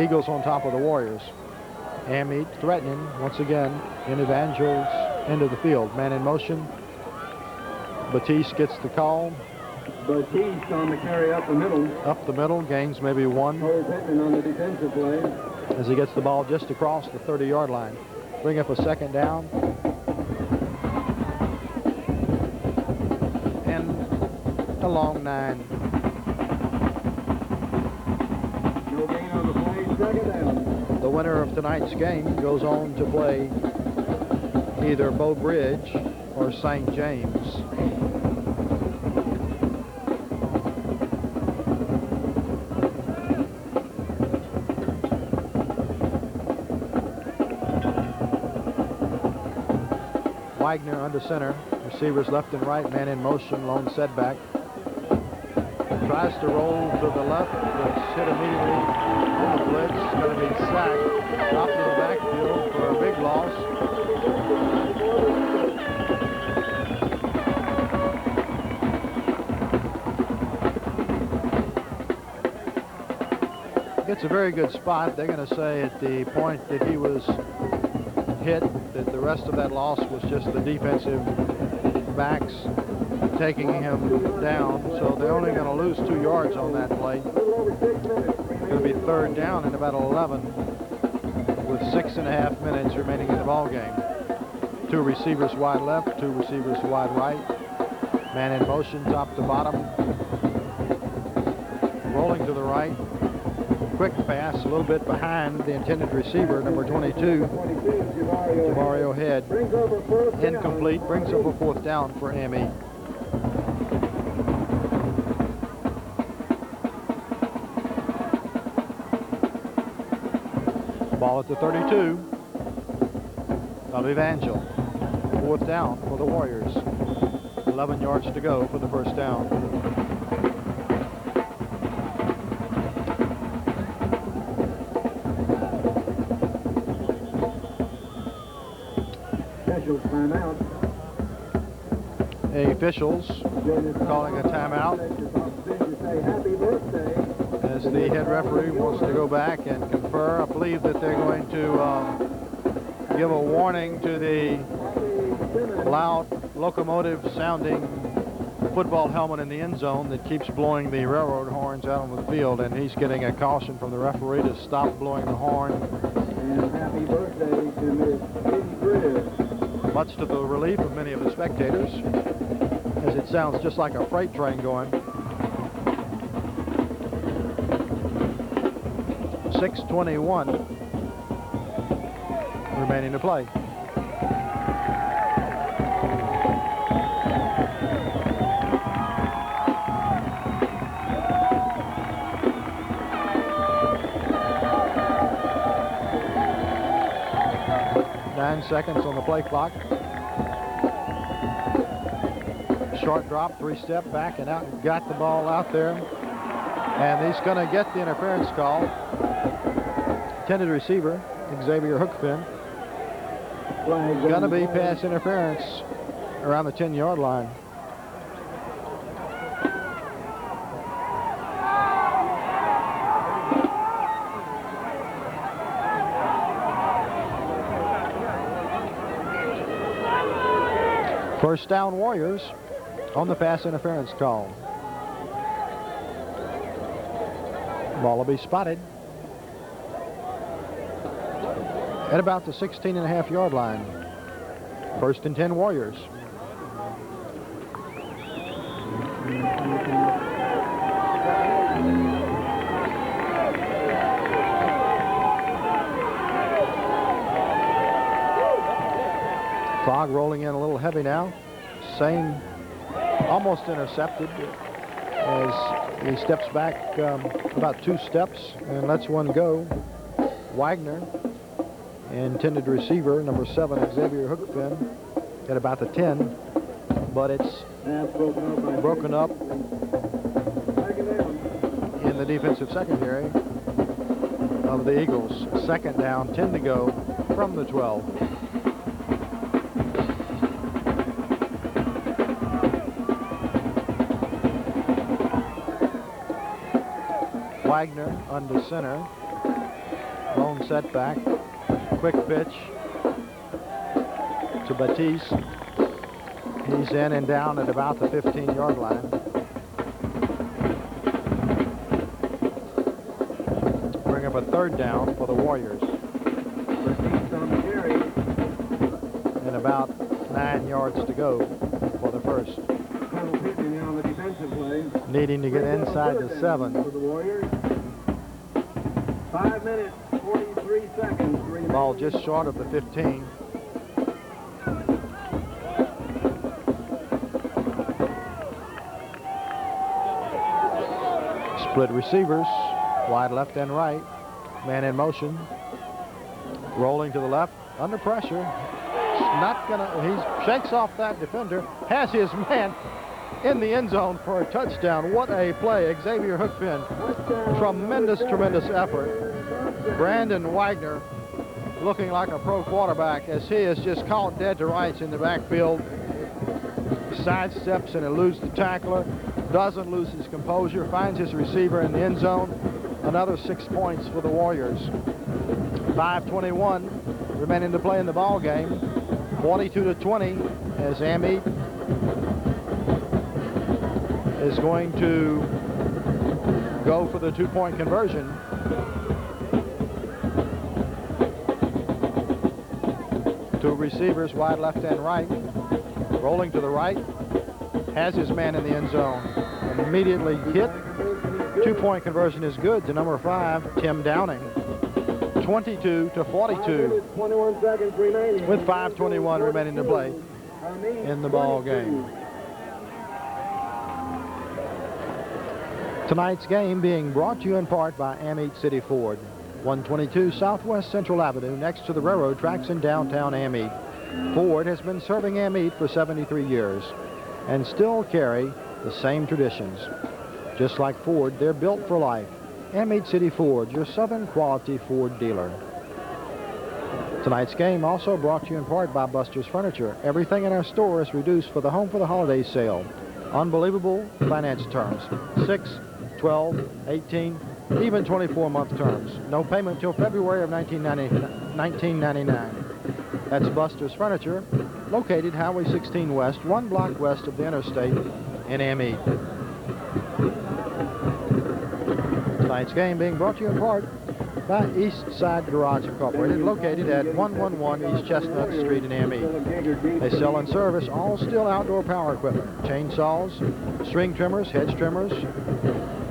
Eagles on top of the Warriors. Amite threatening once again in Evangel's end of the field. Man in motion. Batiste gets the call. Batiste on the carry up the middle. Up the middle, gains maybe one. Cole Pittman on the defensive play. As he gets the ball just across the 30-yard line. Bring up a second down. And a long 9. No gain on the play, second down. The winner of tonight's game goes on to play either Bow Bridge or St. James. Wagner under center. Receivers left and right. Man in motion. Lone setback. Tries to roll to the left. Gets hit immediately on the blitz. Going to be sacked. Dropped to the backfield for a big loss. Gets a very good spot. They're going to say at the point that he was hit that the rest of that loss was just the defensive backs taking him down. So they're only going to lose 2 yards on that play. It's going to be third down and about 11 with 6.5 minutes remaining in the ball game. 2 receivers wide left, 2 receivers wide right. Man in motion, top to bottom. Rolling to the right. Quick pass, a little bit behind the intended receiver, number 22, Jamario Head. Incomplete, brings up a fourth down for Amite. Ball at the 32 of Evangel. Fourth down for the Warriors. 11 yards to go for the first down. Timeout. Officials calling a timeout as the head referee wants to go back and confer. I believe that they're going to give a warning to the loud locomotive sounding football helmet in the end zone that keeps blowing the railroad horns out on the field, and he's getting a caution from the referee to stop blowing the horn. And happy birthday to Miss Katie Gribb. Much to the relief of many of the spectators, as it sounds just like a freight train going. 6:21 remaining to play. Nine seconds on the play clock. Short drop, 3-step back and out, and got the ball out there. And he's going to get the interference call. Intended receiver, Xavier Hookfin. Going to be pass interference around the 10-yard line. First down Warriors on the pass interference call. Ball will be spotted at about the 16.5-yard line. First and 10 Warriors. Fog rolling in a little heavy now. Same, almost intercepted as he steps back about 2 steps and lets one go. Wagner, intended receiver, number 7, Xavier Hookfin, at about the 10, but it's broken up in the defensive secondary of the Eagles. Second down, 10 to go from the 12. Wagner under center. Lone setback. Quick pitch to Batiste. He's in and down at about the 15-yard line. Bring up a third down for the Warriors. And about 9 yards to go for the first. Needing to get inside the 7. For the Warriors. 5 minutes, 43 seconds. Ball just short of the 15. Split receivers, wide left and right. Man in motion. Rolling to the left, under pressure. He shakes off that defender, has his man in the end zone for a touchdown. What a play, Xavier Hookfin. Tremendous effort. Brandon Wagner looking like a pro quarterback as he is just caught dead to rights in the backfield. Sidesteps and eludes the tackler, doesn't lose his composure, finds his receiver in the end zone. Another 6 points for the Warriors. 5:21 remaining to play in the ball game. 42-20 as Amite is going to go for the 2-point conversion. Two receivers, wide left and right. Rolling to the right, has his man in the end zone. Immediately hit. 2-point conversion is good to number 5, Tim Downing. 22-42. 21 seconds remaining. With 5:21 remaining to play in the ball game. Tonight's game being brought to you in part by Amite City Ford, 122 Southwest Central Avenue, next to the railroad tracks in downtown Amite. Ford has been serving Amite for 73 years and still carry the same traditions. Just like Ford, they're built for life. Amite City Ford, your Southern quality Ford dealer. Tonight's game also brought to you in part by Buster's Furniture. Everything in our store is reduced for the Home for the Holidays sale. Unbelievable finance terms. 6, 12, 18, even 24-month terms. No payment till February of 1999. That's Buster's Furniture, located Highway 16 West, 1 block west of the interstate in Amite. Tonight's game being brought to you in part by East Side Garage Incorporated, located at 111 East Chestnut Street in Amite. They sell and service all Stihl outdoor power equipment, chainsaws, string trimmers, hedge trimmers,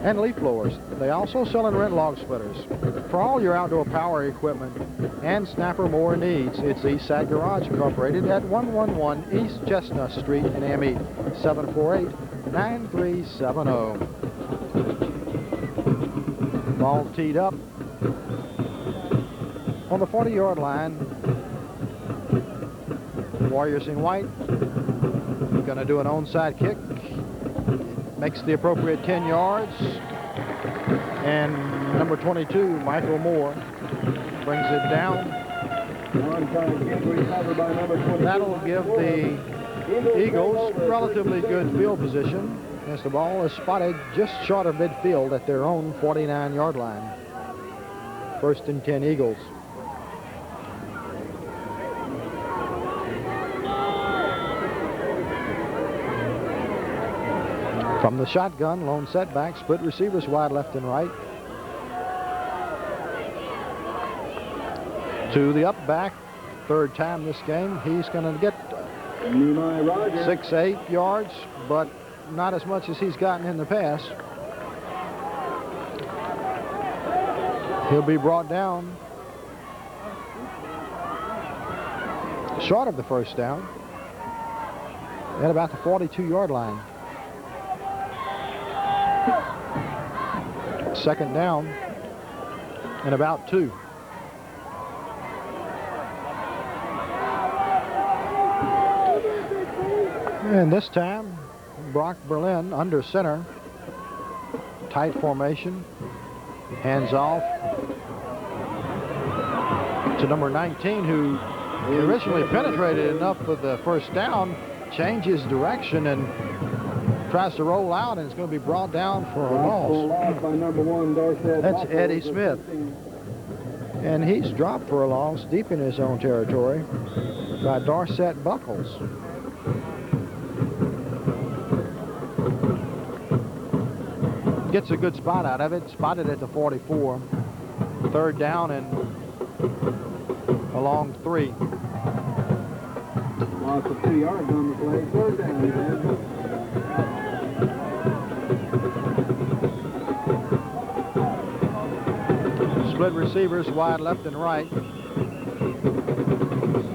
and leaf blowers. They also sell and rent log splitters. For all your outdoor power equipment and snapper mower needs, it's East Side Garage Incorporated at 111 East Chestnut Street in Amite, 748-9370. Ball teed up on the 40-yard line. Warriors in white. Going to do an onside kick. Makes the appropriate 10 yards. And number 22, Michael Moore, brings it down. That'll give the Eagles relatively good field position as the ball is spotted just short of midfield at their own 49-yard line. 1st and 10 Eagles. From the shotgun, lone setback, split receivers wide left and right. To the up back, third time this game. He's going to get 6, 8 yards, but not as much as he's gotten in the past. He'll be brought down short of the first down at about the 42-yard line. Second down and about 2. And this time, Brock Berlin under center. Tight formation. Hands off to number 19, who originally penetrated enough for the first down, changes direction and tries to roll out, and it's going to be brought down for a loss. By number 1, Darcel. That's Eddie Smith. And he's dropped for a loss deep in his own territory by Darcet Buckles. Gets a good spot out of it, spotted at the 44. Third down and along 3. Loss of 2 yards on the play. Third down, Evangel. Split receivers wide left and right.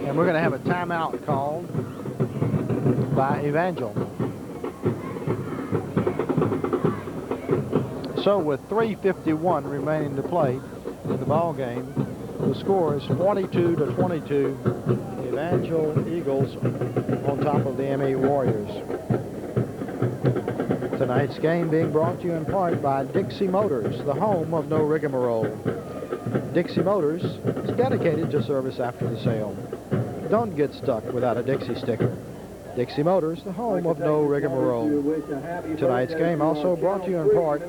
And we're going to have a timeout called by Evangel. So with 3:51 remaining to play in the ball game, the score is 42-22. Evangel Eagles on top of the Amite Warriors. Tonight's game being brought to you in part by Dixie Motors, the home of no rigmarole. Dixie Motors is dedicated to service after the sale. Don't get stuck without a Dixie sticker. Dixie Motors, the home of no rigmarole. Tonight's game also brought to you in part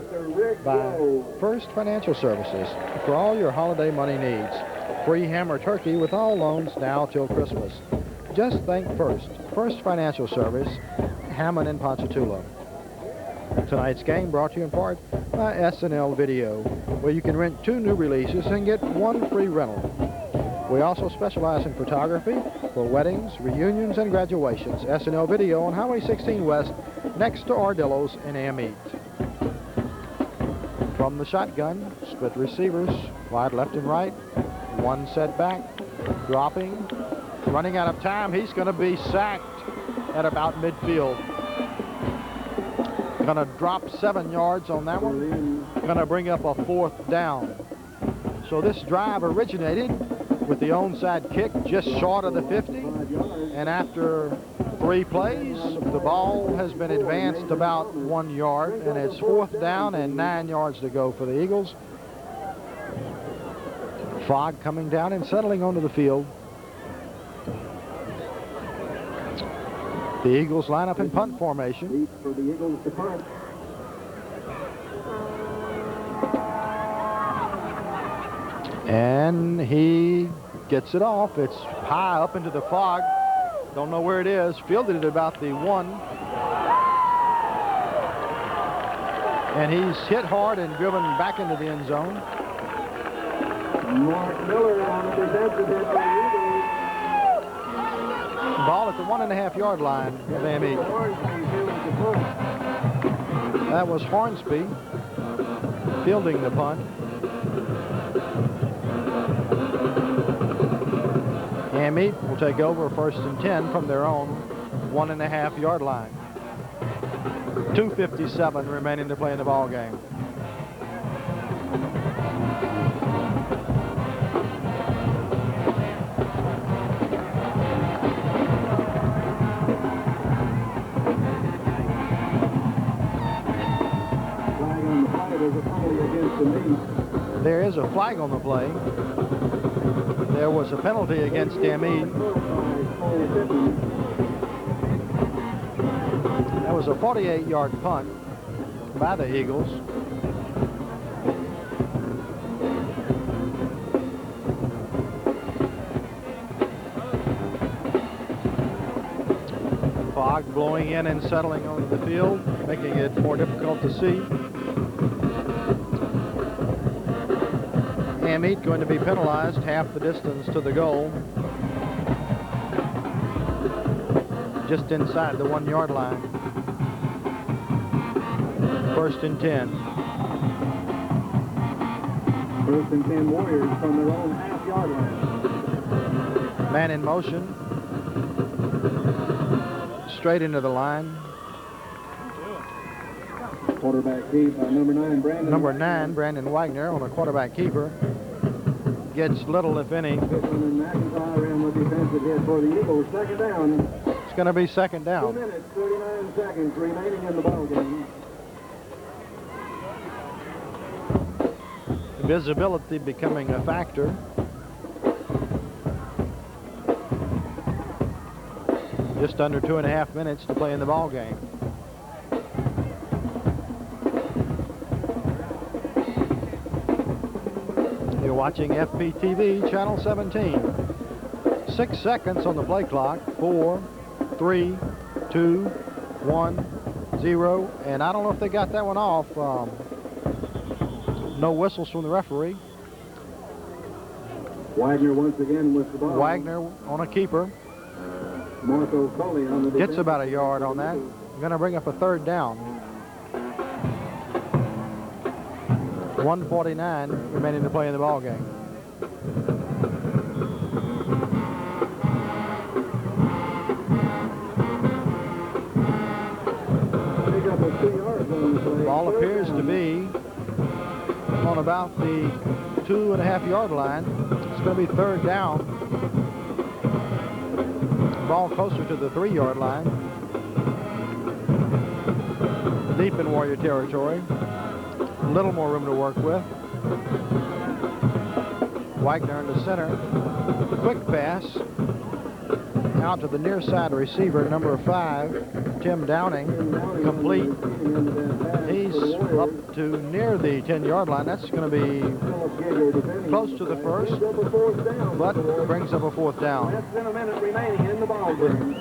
by First Financial Services for all your holiday money needs. Free hammer turkey with all loans now till Christmas. Just think First. First Financial Service, Hammond and Ponchatoula. Tonight's game brought to you in part by S&L Video, where you can rent 2 new releases and get 1 free rental. We also specialize in photography for weddings, reunions, and graduations. S&L Video on Highway 16 West, next to Ardillo's in Amite. From the shotgun, split receivers, wide left and right. 1 set back, dropping, running out of time. He's going to be sacked at about midfield. Going to drop 7 yards on that one. Going to bring up a 4th down. So this drive originated with the onside kick just short of the 50. And after 3 plays, the ball has been advanced about 1 yard. And it's 4th down and 9 yards to go for the Eagles. Fog coming down and settling onto the field. The Eagles line up in punt formation. For the Eagles to punt. And he gets it off. It's high up into the fog. Don't know where it is. Fielded it about the 1. And he's hit hard and driven back into the end zone. Mark Miller on the defensive end for the Eagles. Ball at the 1.5 yard line of Amite. That was Hornsby fielding the punt. Amite will take over 1st and 10 from their own 1.5 yard line. 2:57 remaining to play in the ball game. There is a flag on the play. There was a penalty against Amite. That was a 48-yard punt by the Eagles. Fog blowing in and settling onto the field, making it more difficult to see. Amite going to be penalized half the distance to the goal. Just inside the 1 yard line. 1st and 10. 1st and 10 Warriors from their own half yard line. Man in motion. Straight into the line. Quarterback keep by number 9, Brandon. Number 9, Brandon Wagner on a quarterback keeper. Gets little, if any. McIntyre around the defensive hit for the Eagles. 2nd down. It's going to be second 2 down. minutes, 39 seconds remaining in the ball game. Visibility becoming a factor. Just under 2.5 minutes to play in the ball game. You're watching FPTV Channel 17. 6 seconds on the play clock. 4, 3, 2, 1, 0. And I don't know if they got that one off. No whistles from the referee. Wagner once again with the ball. Wagner on a keeper. Marco Foley on the Gets defense. about a yard on that. Going to bring up a third down. 1:49 remaining to play in the ball game. Pick up a 2 yards on the play. Ball appears to be on about the 2.5 yard line. It's going to be third down. Ball closer to the 3 yard line. Deep in Warrior territory. A little more room to work with. Wagner in the center. Quick pass out to the near side receiver, number 5, Tim Downing. Complete. He's up to near the 10 yard line. That's going to be close to the first, but brings up a fourth down. Less than a minute remaining in the ball game.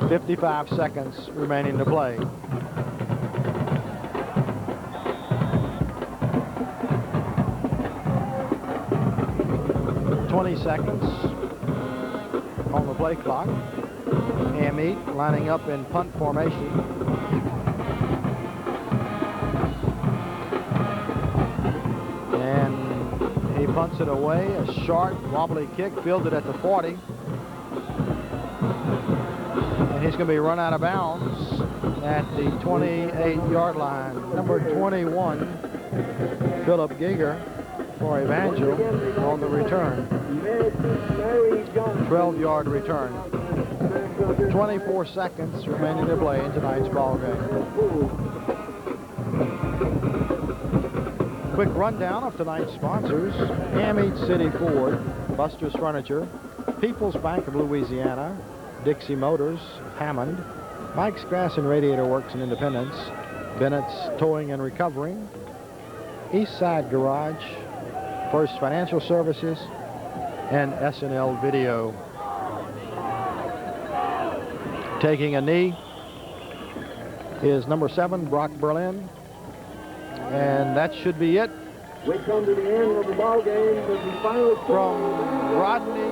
55 seconds remaining to play. Seconds on the play clock. Amite lining up in punt formation. And he punts it away. A sharp, wobbly kick, fielded at the 40. And he's going to be run out of bounds at the 28 yard line. Number 21, Philip Giger, for Evangel on the return. 12-yard return. 24 seconds remaining to play in tonight's ball game. Quick rundown of tonight's sponsors: Amite City Ford, Buster's Furniture, People's Bank of Louisiana, Dixie Motors, Hammond, Mike's Grass and Radiator Works in Independence, Bennett's Towing and Recovering, East Side Garage, First Financial Services, and S&L Video. Taking a knee is number 7, Brock Berlin. And that should be it. We come to the end of the ball game. The final From Rodney